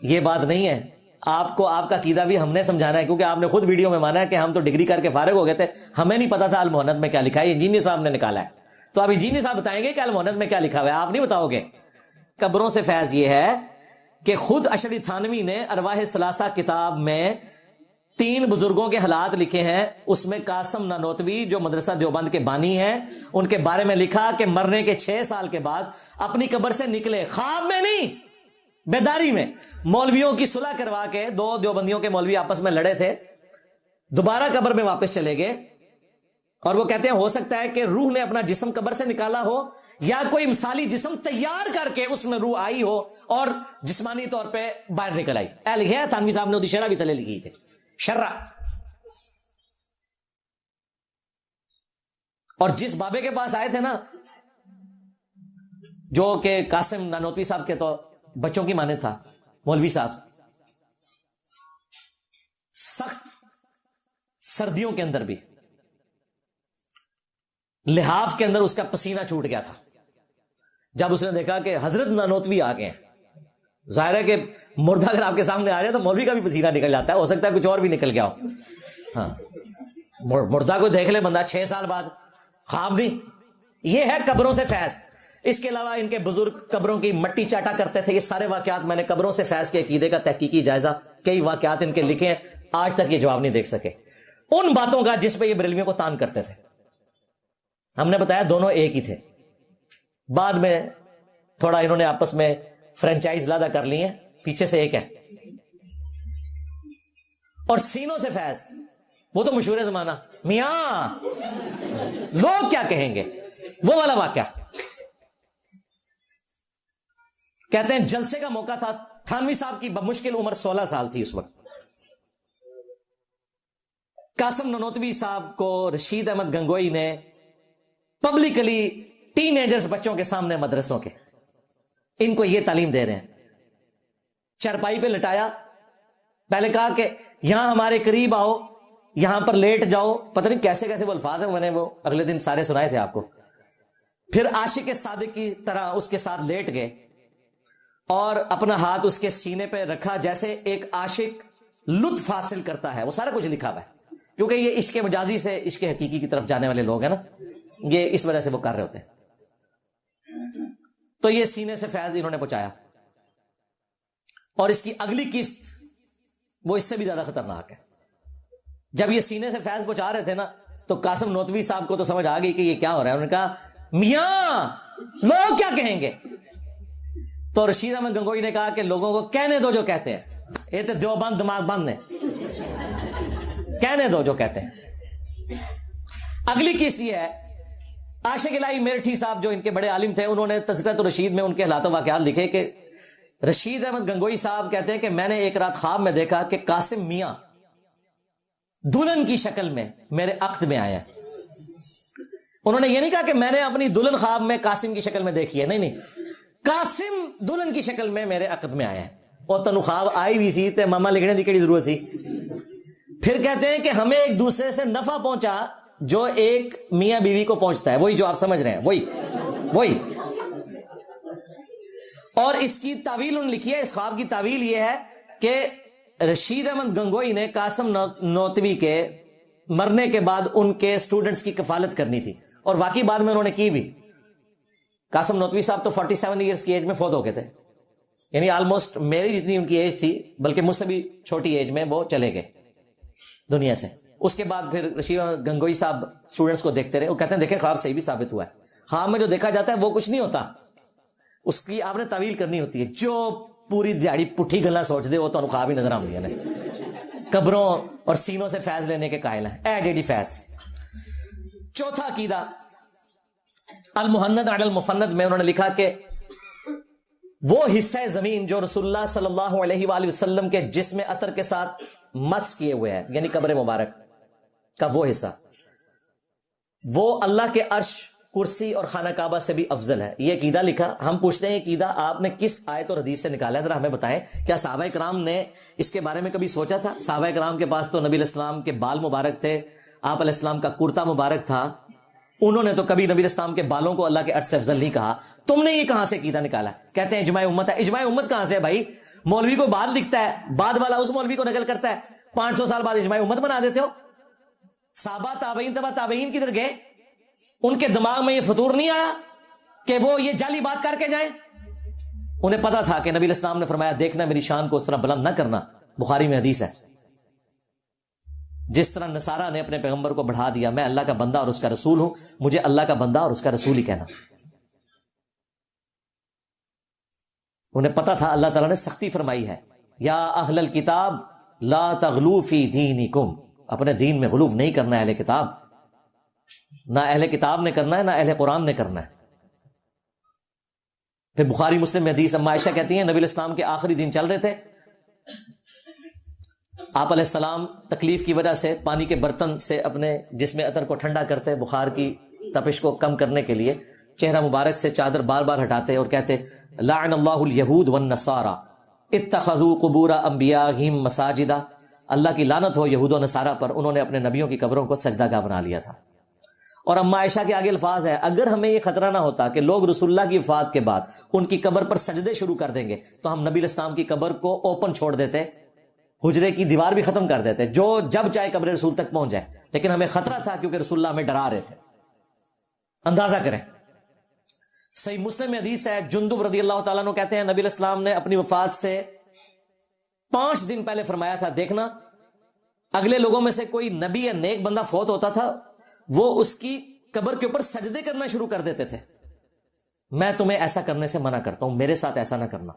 A: یہ بات نہیں ہے. آپ کو آپ کا عقیدہ بھی ہم نے سمجھانا ہے, کیونکہ آپ نے خود ویڈیو میں مانا ہے کہ ہم تو ڈگری کر کے فارغ ہو گئے تھے, ہمیں نہیں پتا تھا المہند میں کیا لکھا ہے, انجینئر صاحب نے نکالا ہے. تو اب انجینئر صاحب بتائیں گے کہ المہند میں کیا لکھا ہوا ہے, آپ نہیں بتاؤ گے. قبروں سے فیض یہ ہے کہ خود اشعری تھانوی نے ارواح ثلاثہ کتاب میں 3 بزرگوں کے حالات لکھے ہیں. اس میں قاسم نانوتوی جو مدرسہ دیوبند کے بانی ہیں, ان کے بارے میں لکھا کہ مرنے کے 6 سال کے بعد اپنی قبر سے نکلے, خواب میں نہیں, بیداری میں. مولویوں کی صلح کروا کے 2 دیوبندیوں کے مولوی آپس میں لڑے تھے, دوبارہ قبر میں واپس چلے گئے, اور وہ کہتے ہیں ہو سکتا ہے کہ روح نے اپنا جسم قبر سے نکالا ہو, یا کوئی مثالی جسم تیار کر کے اس میں روح آئی ہو اور جسمانی طور پہ باہر نکل آئی. لکھا ہے تھانوی صاحب نے, ادی شرح بھی تلے لکھی تھے, شرح. اور جس بابے کے پاس آئے تھے نا, جو کہ قاسم نانوتوی صاحب کے تو بچوں کی مانند تھا, مولوی صاحب, سخت سردیوں کے اندر بھی لحاف کے اندر اس کا پسینہ چھوٹ گیا تھا جب اس نے دیکھا کہ حضرت نانوتوی آ گئے ہیں. ظاہر ہے کہ مردہ اگر آپ کے سامنے آ جائے تو مولوی کا بھی پسینہ نکل جاتا ہے, ہو سکتا ہے کچھ اور بھی نکل گیا ہو. ہاں, مردہ کو دیکھ لے بندہ 6 سال بعد, خواب نہیں. یہ ہے قبروں سے فیض. اس کے علاوہ ان کے بزرگ قبروں کی مٹی چاٹا کرتے تھے. یہ سارے واقعات میں نے قبروں سے فیض کے عقیدے کا تحقیقی جائزہ, کئی واقعات ان کے لکھے ہیں, آج تک یہ جواب نہیں دیکھ سکے ان باتوں کا جس پہ یہ بریلویوں کو تان کرتے تھے. ہم نے بتایا دونوں ایک ہی تھے, بعد میں تھوڑا انہوں نے آپس میں فرینچائز لادا کر لی ہیں, پیچھے سے ایک ہے. اور سینوں سے فیض, وہ تو مشہور زمانہ, میاں لوگ کیا کہیں گے, وہ والا واقعہ. کہتے ہیں جلسے کا موقع تھا, تھانوی صاحب کی بمشکل عمر 16 سال تھی اس وقت. قاسم نانوتوی صاحب کو رشید احمد گنگوئی نے پبلکلی ٹین ایجرز بچوں کے سامنے مدرسوں کے ان کو یہ تعلیم دے رہے ہیں, چرپائی پہ لٹایا, پہلے کہا کہ یہاں ہمارے قریب آؤ, یہاں پر لیٹ جاؤ, پتہ نہیں کیسے کیسے وہ الفاظ ہیں, میں نے وہ اگلے دن سارے سنائے تھے آپ کو. پھر عاشق صادق کی طرح اس کے ساتھ لیٹ گئے اور اپنا ہاتھ اس کے سینے پہ رکھا جیسے ایک عاشق لطف حاصل کرتا ہے. وہ سارا کچھ لکھا ہوا ہے, کیونکہ یہ عشق مجازی سے عشق حقیقی کی طرف جانے والے لوگ ہیں نا, یہ اس وجہ سے وہ کر رہے ہوتے ہیں. تو یہ سینے سے فیض انہوں نے پہنچایا, اور اس کی اگلی قسط وہ اس سے بھی زیادہ خطرناک ہے. جب یہ سینے سے فیض پہنچا رہے تھے نا, تو قاسم نانوتوی صاحب کو تو سمجھ آ گئی کہ یہ کیا ہو رہا ہے. انہوں نے کہا میاں لوگ کیا کہیں گے. تو رشید احمد گنگوئی نے کہا کہ لوگوں کو کہنے دو جو کہتے ہیں, یہ تو دیوبند دماغ بند ہے, کہنے دو جو کہتے ہیں. اگلی قسط یہ ہے, عاشق الہی میرٹھی صاحب جو ان کے بڑے عالم تھے, انہوں نے تذکرۃ الرشید میں ان کے حالات و واقعات لکھے کہ رشید احمد گنگوئی صاحب کہتے ہیں کہ میں نے ایک رات خواب میں دیکھا کہ قاسم میاں دلہن کی شکل میں میرے عقد میں آیا. انہوں نے یہ نہیں کہا کہ میں نے اپنی دلہن خواب میں قاسم کی شکل میں دیکھی ہے, نہیں, قاسم دلہن کی شکل میں میرے عقد میں آیا ہے. اور تنو خواب آئی بھی سی تے ماما لکھنے دی کیڑی ضرورت سی. پھر کہتے ہیں کہ ہمیں ایک دوسرے سے نفع پہنچا جو ایک میاں بیوی کو پہنچتا ہے, وہی جو آپ سمجھ رہے ہیں, وہی. اور اس کی تعویل انہوں نے لکھی ہے, اس خواب کی تعویل یہ ہے کہ رشید احمد گنگوئی نے قاسم نانوتوی کے مرنے کے بعد ان کے سٹوڈنٹس کی کفالت کرنی تھی, اور واقعی بعد میں انہوں نے کی بھی. قاسم نانوتوی صاحب تو 47 ایئرز کی ایج میں فوت ہو گئے تھے, یعنی آلموسٹ میری جتنی ان کی ایج تھی, بلکہ مجھ سے بھی چھوٹی ایج میں وہ چلے گئے دنیا سے. اس کے بعد پھر رشید گنگوئی صاحب اسٹوڈنٹس کو دیکھتے رہے, وہ کہتے ہیں دیکھیں خواب صحیح بھی ثابت ہوا ہے, خواب میں جو دیکھا جاتا ہے وہ کچھ نہیں ہوتا, اس کی آپ نے تعویل کرنی ہوتی ہے. جو پوری دیہڑی پٹھی گلا سوچ دے وہ تو خواب ہی نظر آتی ہے. قبروں اور سینوں سے فیض لینے کے قائل ہیں, اے ڈیڈی فیض. چوتھا عقیدہ المہند علی المفند میں انہوں نے لکھا کہ وہ حصہ زمین جو رسول اللہ صلی اللہ علیہ وآلہ وسلم کے جسم عطر کے ساتھ مس کیے ہوئے ہیں, یعنی قبر مبارک کا وہ حصہ, وہ اللہ کے عرش, کرسی اور خانہ کعبہ سے بھی افضل ہے. یہ عقیدہ لکھا. ہم پوچھتے ہیں عقیدہ آپ نے کس آیت اور حدیث سے نکالا ہے, ذرا ہمیں بتائیں. کیا صحابہ کرام نے اس کے بارے میں کبھی سوچا تھا؟ صحابہ کرام کے پاس تو نبی علیہ السلام کے بال مبارک تھے, آپ علیہ السلام کا کرتا مبارک تھا, انہوں نے تو کبھی نبی علیہ السلام کے بالوں کو اللہ کے عرش سے افضل نہیں کہا. تم نے یہ کہاں سے عقیدہ نکالا؟ کہتے ہیں اجماع امت ہے. اجماع امت کہاں سے ہے بھائی؟ مولوی کو بعد لکھتا ہے، بعد والا اس مولوی کو نقل کرتا ہے، 500 سال بعد اجماع امت بنا دیتے ہو. صحابہ تابعین تبع تابعین کدھر گئے؟ ان کے دماغ میں یہ فطور نہیں آیا کہ وہ یہ جعلی بات کر کے جائیں؟ انہیں پتا تھا کہ نبی علیہ السلام نے فرمایا دیکھنا میری شان کو اس طرح بلند نہ کرنا. بخاری میں حدیث ہے، جس طرح نصارہ نے اپنے پیغمبر کو بڑھا دیا، میں اللہ کا بندہ اور اس کا رسول ہوں، مجھے اللہ کا بندہ اور اس کا رسول ہی کہنا. انہیں پتا تھا اللہ تعالیٰ نے سختی فرمائی ہے، یا اہل الکتاب لا تغلو فی دینکم، اپنے دین میں غلو نہیں کرنا ہے اہل کتاب. نہ اہل کتاب نے کرنا ہے، نہ اہل قرآن نے کرنا ہے. پھر بخاری مسلم میں حدیث اما عائشہ کہتی ہیں نبی علیہ السلام کے آخری دن چل رہے تھے، آپ علیہ السلام تکلیف کی وجہ سے پانی کے برتن سے اپنے جسم عطر کو ٹھنڈا کرتے، بخار کی تپش کو کم کرنے کے لیے چہرہ مبارک سے چادر بار بار ہٹاتے اور کہتے لعن اللہ الیہود والنصارى اتخذوا قبور انبیاءہم مساجدا، اللہ کی لعنت ہو یہود و نصارہ پر، انہوں نے اپنے نبیوں کی قبروں کو سجدہ گاہ بنا لیا تھا. اور اما عائشہ کے آگے الفاظ ہے اگر ہمیں یہ خطرہ نہ ہوتا کہ لوگ رسول اللہ کی وفات کے بعد ان کی قبر پر سجدے شروع کر دیں گے تو ہم نبی علیہ السلام کی قبر کو اوپن چھوڑ دیتے، حجرے کی دیوار بھی ختم کر دیتے، جو جب چاہے قبر رسول تک پہنچ جائے. لیکن ہمیں خطرہ تھا کیونکہ رسول اللہ ہمیں ڈرا رہے تھے. اندازہ کریں، صحیح مسلم میں حدیث ہے، جندب رضی اللہ تعالیٰ عنہ کہتے ہیں نبی علیہ السلام نے اپنی وفات سے 5 دن پہلے فرمایا تھا دیکھنا اگلے لوگوں میں سے کوئی نبی یا نیک بندہ فوت ہوتا تھا وہ اس کی قبر کے اوپر سجدے کرنا شروع کر دیتے تھے، میں تمہیں ایسا کرنے سے منع کرتا ہوں، میرے ساتھ ایسا نہ کرنا.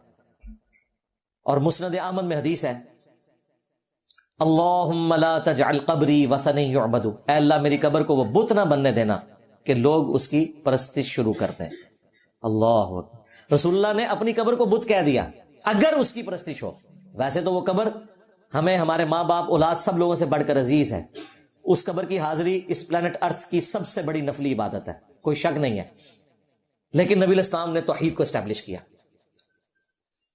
A: اور مسند احمد میں حدیث ہے اللہم لا تجعل قبری وثنا یعبد، اے اللہ میری قبر کو وہ بت نہ بننے دینا کہ لوگ اس کی پرستش شروع کرتے ہیں. اللہ اکبر. رسول اللہ نے اپنی قبر کو بت کہہ دیا اگر اس کی پرستش ہو. ویسے تو وہ قبر ہمیں ہمارے ماں باپ اولاد سب لوگوں سے بڑھ کر عزیز ہے، اس قبر کی حاضری اس پلانٹ ارتھ کی سب سے بڑی نفلی عبادت ہے، کوئی شک نہیں ہے. لیکن نبی علیہ السلام نے توحید کو اسٹیبلش کیا.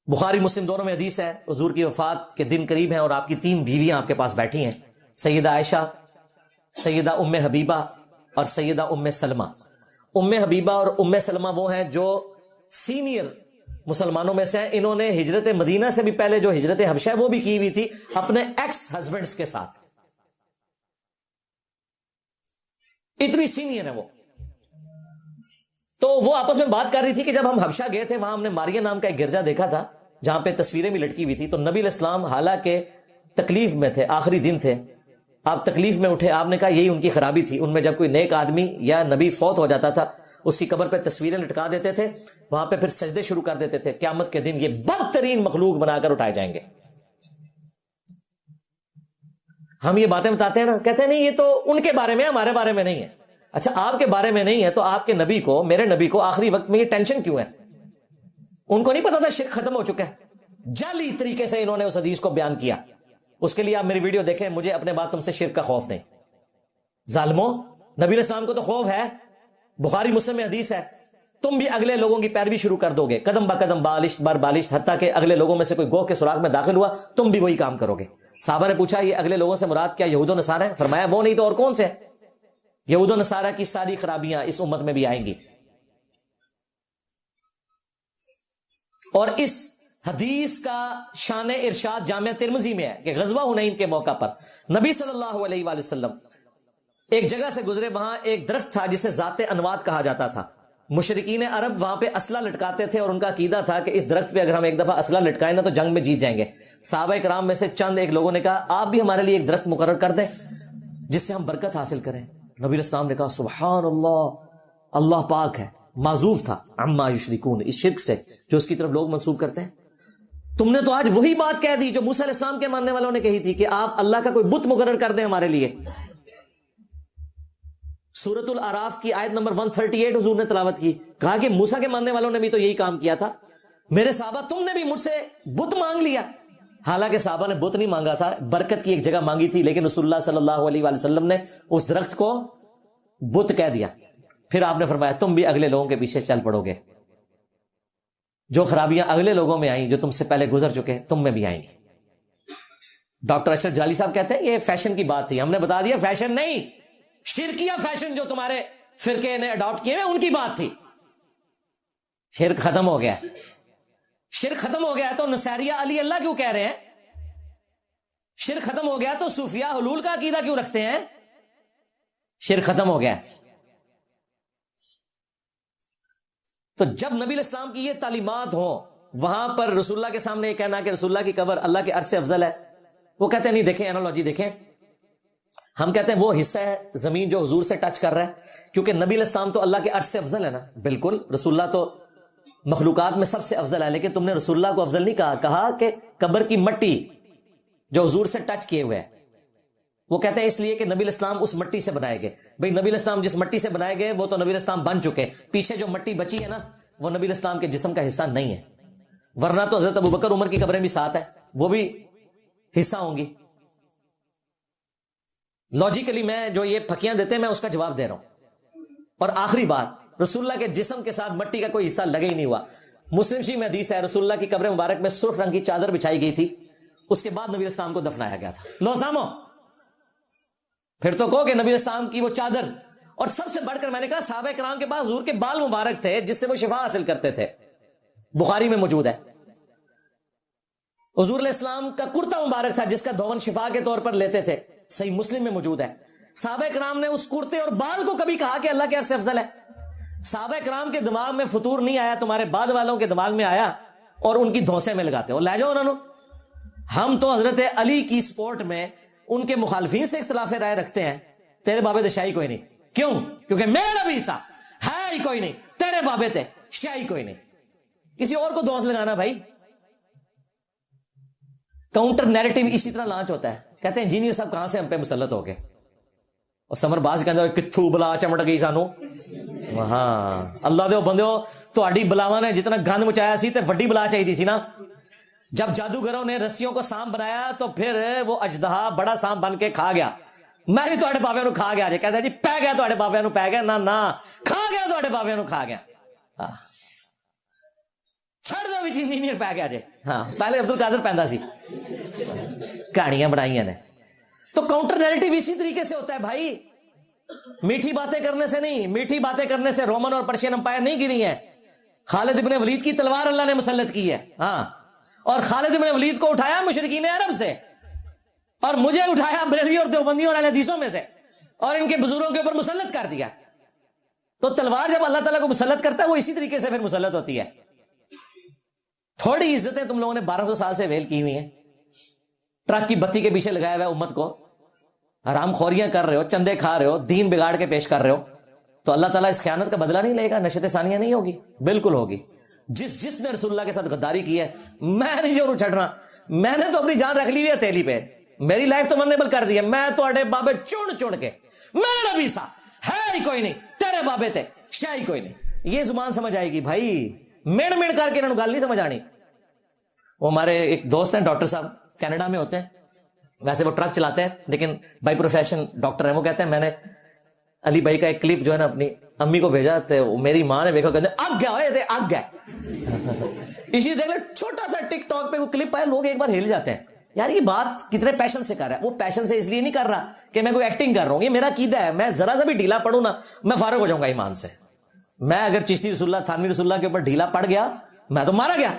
A: بخاری مسلم دونوں میں حدیث ہے حضور کی وفات کے دن قریب ہیں اور آپ کی 3 بیویاں آپ کے پاس بیٹھی ہیں، سیدہ عائشہ، سیدہ ام حبیبہ اور سیدہ ام سلمہ. ام حبیبہ اور ام سلمہ وہ ہیں جو سینئر مسلمانوں میں سے ہیں. انہوں نے ہجرت مدینہ سے بھی پہلے جو ہجرت حبشہ وہ بھی کی ہوئی تھی اپنے ایکس ہسبینڈز کے ساتھ، اتنی سینئر ہے وہ. تو وہ آپس میں بات کر رہی تھی کہ جب ہم حبشہ گئے تھے وہاں ہم نے ماریہ نام کا ایک گرجا دیکھا تھا جہاں پہ تصویریں بھی لٹکی ہوئی تھی. تو نبی علیہ السلام حالانکہ تکلیف میں تھے، آخری دن تھے، آپ تکلیف میں اٹھے، آپ نے کہا یہی ان کی خرابی تھی. ان میں جب کوئی نیک آدمی یا نبی فوت ہو جاتا تھا اس کی قبر پہ تصویریں لٹکا دیتے تھے، وہاں پہ پھر سجدے شروع کر دیتے تھے. قیامت کے دن یہ بدترین مخلوق بنا کر اٹھائے جائیں گے. ہم یہ باتیں بتاتے ہیں نا، کہتے ہیں نہیں یہ تو ان کے بارے میں، ہمارے بارے میں نہیں ہے. اچھا آپ کے بارے میں نہیں ہے تو آپ کے نبی کو، میرے نبی کو آخری وقت میں یہ ٹینشن کیوں ہے؟ ان کو نہیں پتا تھا شرک ختم ہو چکا ہے؟ جعلی طریقے سے انہوں نے اس حدیث کو بیان کیا. اس کے لیے آپ میری ویڈیو دیکھیں، مجھے اپنے بعد تم سے شرک کا خوف نہیں. ظالموں، نبی علیہ السلام کو تو خوف ہے. بخاری مسلم میں حدیث ہے تم بھی اگلے لوگوں کی پیروی شروع کر دو گے، قدم با قدم، بالشت بر بالشت، حتیٰ کہ اگلے لوگوں میں سے کوئی گوہ کے سراغ میں داخل ہوا تم بھی وہی کام کرو گے. صحابہ نے پوچھا یہ اگلے لوگوں سے مراد کیا یہود و نصارہ ہیں؟ فرمایا وہ نہیں تو اور کون سے؟ یہود و نصارہ کی ساری خرابیاں اس امت میں بھی آئیں گی. اور اس حدیث کا شان ارشاد جامعہ ترمذی میں ہے کہ غزوہ حنین کے موقع پر نبی صلی اللہ علیہ وآلہ وسلم ایک جگہ سے گزرے، وہاں ایک درخت تھا جسے ذات انواد کہا جاتا تھا. مشرکین عرب وہاں پہ اسلحہ لٹکاتے تھے اور ان کا عقیدہ تھا کہ اس درخت پہ اگر ہم ایک دفعہ اسلحہ لٹکائیں نا تو جنگ میں جیت جائیں گے. صحابہ کرام میں سے چند ایک لوگوں نے کہا آپ بھی ہمارے لیے ایک درخت مقرر کر دیں جس سے ہم برکت حاصل کریں. نبی علیہ السلام نے کہا سبحان اللہ، اللہ پاک ہے، معذوف تھا عما یشرکون، اس شرک سے جو اس کی طرف لوگ منسوب کرتے ہیں. تم نے تو آج وہی بات کہہ دی جو موسیٰ علیہ السلام کے ماننے والوں نے کہی تھی کہ آپ اللہ کا کوئی بت مقرر کر دیں ہمارے لیے. سورۃ الاعراف کی آیت نمبر 138 حضور نے تلاوت کی، کہا کہ موسیٰ کے ماننے والوں نے بھی تو یہی کام کیا تھا. میرے صحابہ تم نے بھی مجھ سے بت مانگ لیا. حالانکہ صحابہ نے بت نہیں مانگا تھا، برکت کی ایک جگہ مانگی تھی، لیکن رسول اللہ صلی اللہ علیہ وآلہ وسلم نے اس درخت کو بت کہہ دیا. پھر آپ نے فرمایا تم بھی اگلے لوگوں کے پیچھے چل پڑو گے، جو خرابیاں اگلے لوگوں میں آئیں جو تم سے پہلے گزر چکے تم میں بھی آئیں گی. ڈاکٹر اشرف جلالی صاحب کہتے ہیں یہ فیشن کی بات تھی. ہم نے بتا دیا فیشن نہیں، شرکیہ فیشن جو تمہارے فرقے نے اڈاپٹ کیے ہیں ان کی بات تھی. شرک ختم ہو گیا. شرک ختم ہو گیا تو نصیریہ علی اللہ کیوں کہہ رہے ہیں؟ شرک ختم ہو گیا تو صوفیہ حلول کا عقیدہ کیوں رکھتے ہیں؟ شرک ختم ہو گیا. تو جب نبی علیہ السلام کی یہ تعلیمات ہوں, وہاں پر رسول اللہ کے سامنے یہ کہنا کہ رسول اللہ کی قبر اللہ کے عرش سے افضل ہے, وہ کہتے ہیں نہیں, دیکھیں اینالوجی دیکھیں. ہم کہتے ہیں وہ حصہ ہے زمین جو حضور سے ٹچ کر رہا ہے, کیونکہ نبی علیہ السلام تو اللہ کے عرش سے افضل ہے نا. بالکل, رسول اللہ تو مخلوقات میں سب سے افضل ہے, لیکن تم نے رسول اللہ کو افضل نہیں کہا. کہا کہ قبر کی مٹی جو حضور سے ٹچ کیے ہوئے ہے, وہ کہتے ہیں اس لیے کہ نبی علیہ السلام اس مٹی سے بنائے گئے. بھئی نبی علیہ السلام جس مٹی سے بنائے گئے وہ تو نبی علیہ السلام بن چکے, پیچھے جو مٹی بچی ہے نا وہ نبی علیہ السلام کے جسم کا حصہ نہیں ہے. ورنہ تو حضرت ابوبکر عمر کی قبریں بھی ساتھ ہیں, وہ بھی حصہ ہوں گی. لاجیکلی میں جو یہ پھکیاں دیتے ہیں میں اس کا جواب دے رہا ہوں. اور آخری بات, رسول اللہ کے جسم کے ساتھ مٹی کا کوئی حصہ لگے ہی نہیں ہوا. مسلم شریف میں حدیث ہے رسول اللہ کی قبر مبارک میں سرخ رنگ کی چادر بچھائی گئی تھی, اس کے بعد نبی علیہ السلام کو دفنایا گیا تھا. لو سامو, پھر تو کہو کہ نبی علیہ السلام کی وہ چادر. اور سب سے بڑھ کر میں نے کہا صحابہ کرام کے پاس حضور کے بال مبارک تھے جس سے وہ شفا حاصل کرتے تھے, بخاری میں موجود ہے. حضور علیہ السلام کا کرتا مبارک تھا جس کا دھون شفا کے طور پر لیتے تھے, صحیح مسلم میں موجود ہے. صحابہ کرام نے اس کرتے اور بال کو کبھی کہا کہ اللہ کے عرش سے افضل ہے؟ صحابہ کرام کے دماغ میں فطور نہیں آیا, تمہارے بعد والوں کے دماغ میں آیا اور ان کی دھوسے میں لگاتے ہو. لے جاؤ انہوں. ہم تو حضرت علی کی سپورٹ میں ان کے مخالفین سے اختلاف رائے رکھتے ہیں, تیرے بابے تے شاہی کوئی نہیں. کیوں؟ کیونکہ میرا بھی حصہ ہے ہی کوئی نہیں, تیرے بابے تے شاہی کوئی نہیں. کسی اور کو دوست لگانا بھائی. کاؤنٹر نیریٹو اسی طرح لانچ ہوتا ہے. کہتے ہیں انجینئر صاحب کہاں سے ہم پہ مسلط ہو گئے, اور سمر باز کہتے ہیں کتھو بلا چمٹ گئی سانو. ہاں اللہ دے بندے ہو, تہاڈی بلاواں نے جتنا گند مچایا سی تے وڈی بلا چاہیے سی نا. جب جادوگروں نے رسیوں کو سانپ بنایا تو پھر وہ اژدہا بڑا سانپ بن کے کھا گیا. میں بھی تہاڈے بابے نو کھا گیا جی. کہتے ہیں جی پہ گیا تہاڈے بابے نو, پہ گیا نہ کھا گیا تہاڈے بابے نو, کھا گیا. چھڑ دو بھی انجینئر پہ گیا جی. ہاں پہلے عبد القادر پہندا سی, کہانیاں بنائیاں نے. تو کاؤنٹر نیریٹو اسی طریقے سے ہوتا ہے بھائی. میٹھی باتیں کرنے سے نہیں, میٹھی باتیں کرنے سے رومن اور پرشین امپائر نہیں گری ہیں. خالد ابن ولید کی تلوار اللہ نے مسلط کی ہے. ہاں, اور خالد ابن ولید کو اٹھایا مشرکین عرب سے, اور مجھے اٹھایا بریلوی اور دیوبندیوں اور اہل حدیثوں میں سے, اور ان کے بزرگوں کے اوپر مسلط کر دیا. تو تلوار جب اللہ تعالیٰ کو مسلط کرتا ہے وہ اسی طریقے سے پھر مسلط ہوتی ہے. تھوڑی عزتیں تم لوگوں نے 1200 سال سے ویل کی ہوئی ہیں. ٹرک کی بتی کے پیچھے لگایا ہوا ہے امت کو, حرام خوریاں کر رہے ہو, چندے کھا رہے ہو, دین بگاڑ کے پیش کر رہے ہو. تو اللہ تعالیٰ اس خیانت کا بدلہ نہیں لے گا؟ نشت ثانیہ نہیں ہوگی؟ بالکل ہوگی. جس نے رسول اللہ کے ساتھ غداری کی ہے, میں نہیں جو چھڑنا, میں نے تو اپنی جان رکھ لی ہوئی ہے تیلی پہ, میری لائف تو ورنیبل کر دی ہے. میں تو اڈے بابے چن کے, میرا بھی سا ہے ہی کوئی نہیں, تیرے بابے تے شاہی کوئی نہیں. یہ زبان سمجھ آئے گی بھائی, میڑ کر کے انہوں گل نہیں سمجھ آنی. وہ ہمارے ایک دوست ہیں ڈاکٹر صاحب, کینیڈا میں ہوتے ہیں, ویسے وہ ٹرک چلاتے ہیں لیکن بائی پروفیشن ڈاکٹر ہیں. وہ کہتے ہیں میں نے علی بھائی کا ایک کلپ جو ہے نا اپنی امی کو بھیجا, تو میری ماں نے دیکھا, کہتے اب گیا ہوئے اب گیا. اسی دیکھ لیں چھوٹا سا ٹک ٹاک پہ وہ کلپ آیا, لوگ ایک بار ہل جاتے ہیں. یار یہ بات کتنے پیشن سے کر رہا ہے. وہ پیشن سے اس لیے نہیں کر رہا کہ میں کوئی ایکٹنگ کر رہا ہوں, یہ میرا عقیدہ ہے. میں ذرا سا بھی ڈھیلا پڑوں نا میں فارغ ہو جاؤں گا ایمان سے. میں اگر چشتی رسول اللہ تھانوی رسول اللہ کے اوپر ڈھیلا پڑ گیا میں تو مارا گیا.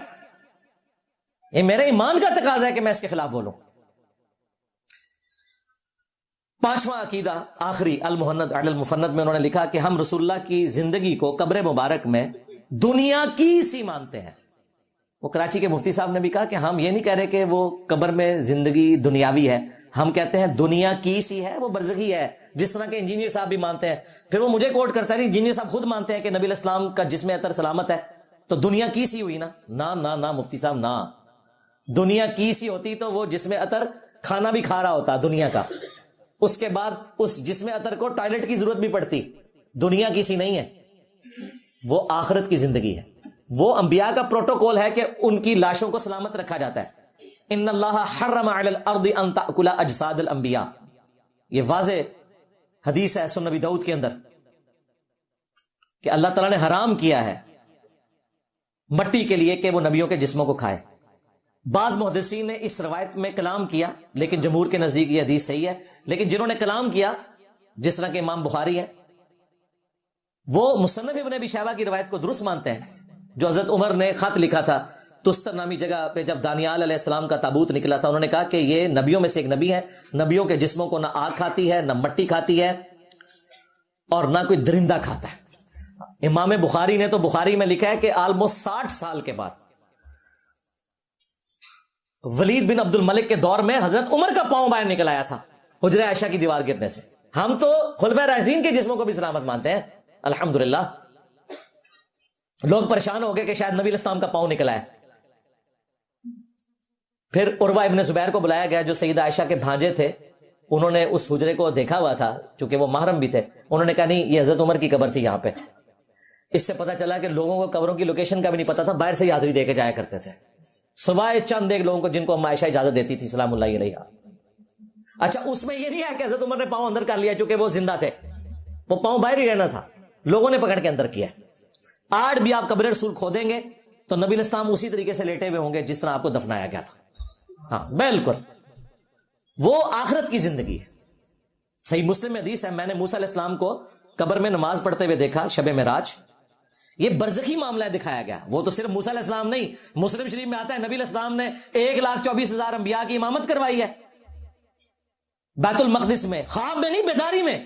A: یہ میرے ایمان کا تقاضا ہے کہ میں اس کے خلاف بولوں. پانچواں عقیدہ آخری المہند علی المفند میں انہوں نے لکھا کہ ہم رسول اللہ کی زندگی کو قبر مبارک میں دنیا کی سی مانتے ہیں. وہ کراچی کے مفتی صاحب نے بھی کہا کہ ہم یہ نہیں کہہ رہے کہ وہ قبر میں زندگی دنیاوی ہے, ہم کہتے ہیں دنیا کی سی ہے, وہ برزخی ہے, جس طرح کے انجینئر صاحب بھی مانتے ہیں. پھر وہ مجھے کوٹ کرتا ہے, انجینئر صاحب خود مانتے ہیں کہ نبی علیہ السلام کا جسم اطہر سلامت ہے, تو دنیا کی سی ہوئی نا. نہ مفتی صاحب نہ, دنیا کی سی ہوتی تو وہ جسم اطہر کھانا بھی کھا رہا ہوتا دنیا کا, اس کے بعد اس جسم اطہر کو ٹوائلٹ کی ضرورت بھی پڑتی. دنیا کی سی نہیں ہے, وہ آخرت کی زندگی ہے. وہ انبیاء کا پروٹوکول ہے کہ ان کی لاشوں کو سلامت رکھا جاتا ہے. ان اللہ حرم علی الارض ان تاکل اجساد الانبیاء, یہ واضح حدیث ہے سنن نبی داؤد کے اندر کہ اللہ تعالیٰ نے حرام کیا ہے مٹی کے لیے کہ وہ نبیوں کے جسموں کو کھائے. بعض محدثین نے اس روایت میں کلام کیا, لیکن جمہور کے نزدیک یہ حدیث صحیح ہے. لیکن جنہوں نے کلام کیا جس طرح کہ امام بخاری ہے, وہ مصنف ابن ابی شیبہ کی روایت کو درست مانتے ہیں, جو حضرت عمر نے خط لکھا تھا تستر نامی جگہ پہ جب دانیال علیہ السلام کا تابوت نکلا تھا، انہوں نے کہا کہ یہ نبیوں میں سے ایک نبی ہے، نبیوں کے جسموں کو نہ آگ کھاتی ہے، نہ مٹی کھاتی ہے، اور نہ کوئی درندہ کھاتا ہے۔ امام بخاری نے تو بخاری میں لکھا ہے کہ آلموسٹ 60 سال کے بعد ولید بن عبد الملک کے دور میں حضرت عمر کا پاؤں باہر نکل آیا تھا حجرہ عائشہ کی دیوار گرنے سے۔ ہم تو خلفائے راشدین کے جسموں کو بھی سلامت مانتے ہیں الحمدللہ۔ لوگ پریشان ہو گئے کہ شاید نبی الاسلام کا پاؤں نکلا ہے۔ پھر عروہ ابن زبیر کو بلایا گیا جو سیدہ عائشہ کے بھانجے تھے، انہوں نے اس حجرے کو دیکھا ہوا تھا چونکہ وہ محرم بھی تھے، انہوں نے کہا نہیں یہ حضرت عمر کی قبر تھی یہاں پہ۔ اس سے پتہ چلا کہ لوگوں کو قبروں کی لوکیشن کا بھی نہیں پتا تھا، باہر سے ہی حاضری دے کے جایا کرتے تھے، سوائے چند ایک لوگوں کو جن کو اما عائشہ اجازت دیتی تھی سلام اللہ علیہ۔ اچھا اس میں یہ نہیں ہے کہ حضرت عمر نے پاؤں اندر کر لیا چونکہ وہ زندہ تھے، وہ پاؤں باہر ہی رہنا تھا، لوگوں نے پکڑ کے اندر کیا۔ آج بھی آپ قبر رسول کھودیں گے تو نبی الاسلام اسی طریقے سے لیٹے ہوئے ہوں گے جس طرح آپ کو دفنایا گیا تھا۔ ہاں بالکل، وہ آخرت کی زندگی ہے۔ صحیح مسلم میں حدیث ہے، میں نے موسیٰ علیہ السلام کو قبر میں نماز پڑھتے ہوئے دیکھا شب معراج۔ یہ برزخی معاملہ دکھایا گیا، وہ تو صرف موسیٰ علیہ السلام نہیں، مسلم شریف میں آتا ہے نبی علیہ السلام نے 1,24,000 انبیاء کی امامت کروائی ہے بیت المقدس میں، خواب میں نہیں بیداری میں،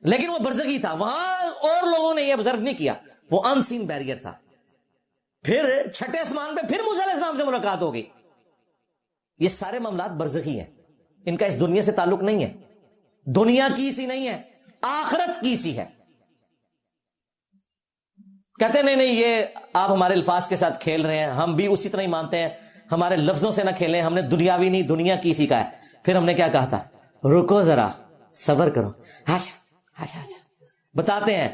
A: لیکن وہ برزخی تھا، وہاں اور لوگوں نے یہ آبزرو نہیں کیا، وہ ان سین بیریئر تھا۔ پھر چھٹے آسمان پہ پھر موسیٰ علیہ السلام سے ملاقات ہو گئی۔ یہ سارے معاملات برزخی ہیں، ان کا اس دنیا سے تعلق نہیں ہے، دنیا کی سی نہیں ہے، آخرت کی سی ہے۔ کہتے نہیں یہ آپ ہمارے الفاظ کے ساتھ کھیل رہے ہیں، ہم بھی اسی طرح ہی مانتے ہیں، ہمارے لفظوں سے نہ کھیلیں، ہم نے دنیاوی نہیں دنیا کی سی کا ہے۔ پھر ہم نے کیا کہا تھا؟ رکو ذرا صبر کرو، اچھا بتاتے ہیں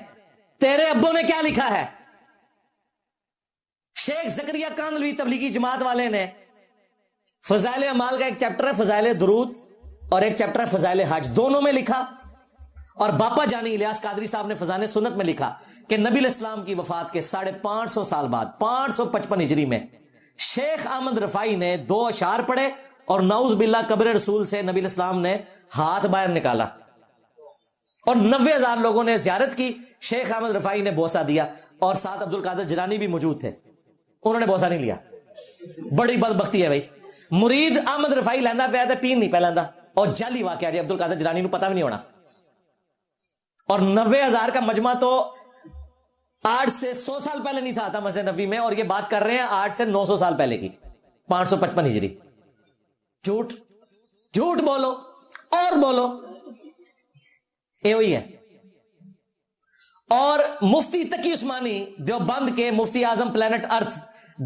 A: تیرے ابو نے کیا لکھا ہے۔ شیخ زکریا کاندھلوی تبلیغی جماعت والے نے فضائل اعمال کا ایک چیپٹر ہے فضائل درود اور ایک چیپٹر ہے فضائل حج، دونوں میں لکھا، اور باپا جانی الیاس قادری صاحب نے فضائل سنت میں لکھا کہ نبی الاسلام کی وفات کے 550 سال بعد 555 ہجری میں شیخ احمد رفاعی نے 2 اشعار پڑھے اور نعوذ باللہ قبر رسول سے نبی الاسلام نے ہاتھ باہر نکالا، اور 90,000 لوگوں نے زیارت کی۔ شیخ احمد رفاعی نے بوسہ دیا، اور ساتھ عبد القادر جیلانی بھی موجود تھے، انہوں نے بوسہ نہیں لیا۔ بڑی بدبختی ہے بھائی، مرید احمد رفاعی لیندا پیا تے پین نہیں پہ لیندا، اور جعلی واقعہ جی عبد القادر جیلانی نو پتہ بھی نہیں ہونا۔ اور 90,000 کا مجمع تو آج سے 100 سال پہلے نہیں تھا آتا مسجد نبوی میں، اور یہ بات کر رہے ہیں آج سے 900 سال پہلے کی، 555 ہجری۔ جھوٹ بولو اور بولو، یہ وہی ہے۔ اور مفتی تقی عثمانی دیوبند کے مفتی اعظم پلانٹ ارتھ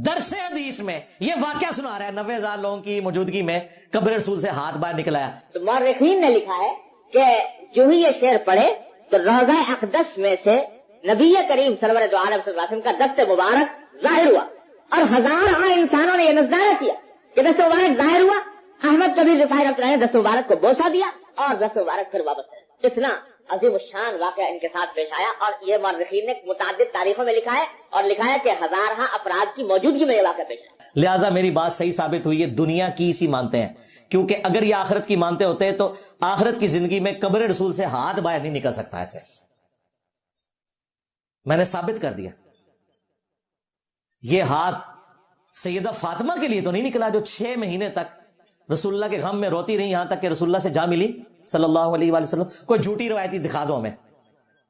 A: درس حدیث میں یہ واقعہ سنا رہا ہے، 90,000 لوگوں کی موجودگی میں قبر رسول سے ہاتھ باہر نکلایا۔
B: تو مورخین نے لکھا ہے کہ جو ہی یہ شعر پڑھے تو روضہ اقدس میں سے نبی کریم سرور دو عالم صلی اللہ علیہ وسلم کا دست مبارک ظاہر ہوا، اور ہزاروں انسانوں نے یہ نظارہ کیا کہ دست مبارک ظاہر ہوا۔ احمد کبیر رفاعی رحمۃ اللہ نے دست مبارک کو بوسہ دیا اور دست مبارک پھر واپس کیا۔ اتنا عظیم الشان واقعہ ان کے ساتھ پیش آیا، اور یہ مورخین نے متعدد تاریخوں میں لکھا ہے، اور لکھا ہے کہ ہزارہ افراد کی موجودگی میں یہ واقعہ پیش آیا۔
A: لہٰذا میری بات صحیح ثابت ہوئی، یہ دنیا کی سی مانتے ہیں، کیونکہ اگر یہ آخرت کی مانتے ہوتے تو آخرت کی زندگی میں قبر رسول سے ہاتھ باہر نہیں نکل سکتا ایسے۔ میں نے ثابت کر دیا، یہ ہاتھ سیدہ فاطمہ کے لیے تو نہیں نکلا جو 6 مہینے تک رسول اللہ کے غم میں روتی رہی، یہاں تک کہ رسول اللہ سے جا ملی صلی اللہ علیہ وآلہ وسلم۔ کوئی جھوٹی روایتی دکھا دو ہمیں۔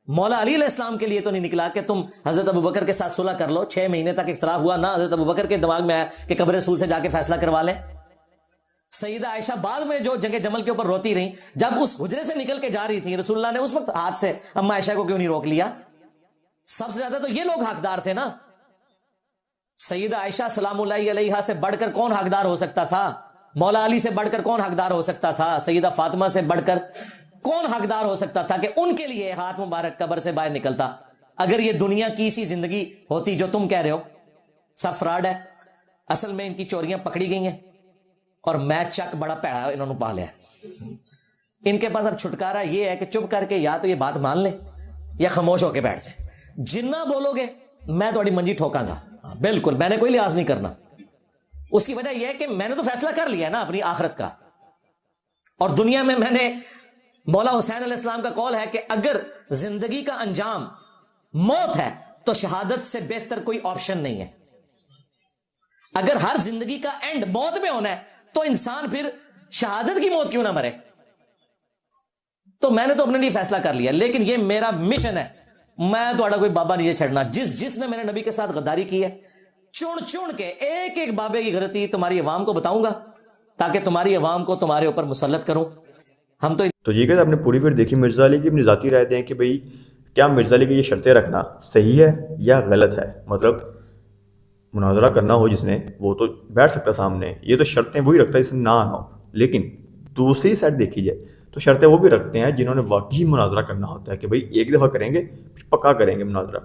A: مولا علی علیہ السلام کے لیے تو نہیں نکلا کہ تم حضرت ابوبکر کے ساتھ صلح کر لو، 6 مہینے تک اختلاف ہوا، نہ حضرت ابوبکر کے دماغ میں آیا کہ قبر رسول سے جا کے فیصلہ کروا لیں۔ سیدہ عائشہ بعد میں جو جنگ جمل کے اوپر روتی رہی، جب اس حجرے سے نکل کے جا رہی تھی رسول اللہ نے اس وقت ہاتھ سے اما عائشہ کو کیوں نہیں روک لیا؟ سب سے زیادہ تو یہ لوگ حقدار تھے نا۔ سیدہ عائشہ سلام اللہ علیہا سے بڑھ کر کون حقدار ہو سکتا تھا؟ مولا علی سے بڑھ کر کون حقدار ہو سکتا تھا؟ سیدہ فاطمہ سے بڑھ کر کون حقدار ہو سکتا تھا کہ ان کے لیے ہاتھ مبارک قبر سے باہر نکلتا؟ اگر یہ دنیا کی سی زندگی ہوتی جو تم کہہ رہے ہو، سب فراڈ ہے، اصل میں ان کی چوریاں پکڑی گئی ہیں، اور میں چک بڑا پیڑا انہوں نے پا لیا۔ ان کے پاس اب چھٹکارا یہ ہے کہ چپ کر کے یا تو یہ بات مان لے یا خاموش ہو کے بیٹھ جائے۔ جنہ بولو گے میں تھوڑی منجی ٹھوکاں گا، بالکل، میں نے کوئی لحاظ نہیں کرنا۔ اس کی وجہ یہ ہے کہ میں نے تو فیصلہ کر لیا نا اپنی آخرت کا، اور دنیا میں میں نے مولا حسین علیہ السلام کا قول ہے کہ اگر زندگی کا انجام موت ہے تو شہادت سے بہتر کوئی آپشن نہیں ہے۔ اگر ہر زندگی کا اینڈ موت میں ہونا ہے تو انسان پھر شہادت کی موت کیوں نہ مرے؟ تو میں نے تو اپنے لیے فیصلہ کر لیا، لیکن یہ میرا مشن ہے، میں تھوڑا کوئی بابا نہیں چھڑنا۔ جس نے میرے نبی کے ساتھ غداری کی ہے، چن کے ایک ایک بابے کی غلطی تمہاری عوام کو بتاؤں گا تاکہ تمہاری عوام کو تمہارے اوپر مسلط کروں۔ ہم تو
C: یہ کہ آپ نے پوری ویڈیو دیکھی، مرزا علی کی اپنی ذاتی رائے دیں کہ بھئی کیا مرزا علی کی یہ شرطیں رکھنا صحیح ہے یا غلط ہے؟ مطلب مناظرہ کرنا ہو جس نے، وہ تو بیٹھ سکتا سامنے، یہ تو شرطیں وہی رکھتا ہے جس نے نہ آنا ہو۔ لیکن دوسری سائڈ دیکھی جائے تو شرطیں وہ بھی رکھتے ہیں جنہوں نے واقعی مناظرہ کرنا ہوتا ہے کہ بھئی ایک دفعہ کریں گے پھر پکا کریں گے مناظرہ۔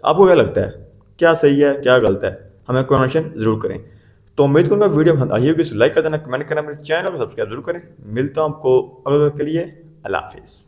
C: آپ کو کیا لگتا ہے کیا صحیح ہے کیا غلط ہے؟ ہمیں کمنٹ ضرور کریں۔ تو امید کروں گا ویڈیو پسند آئی ہوگی، اس لائک کر دینا، کمنٹ کرنا، میرے چینل کو سبسکرائب ضرور کریں۔ ملتا ہوں آپ کو اگلے کے لیے، اللہ حافظ۔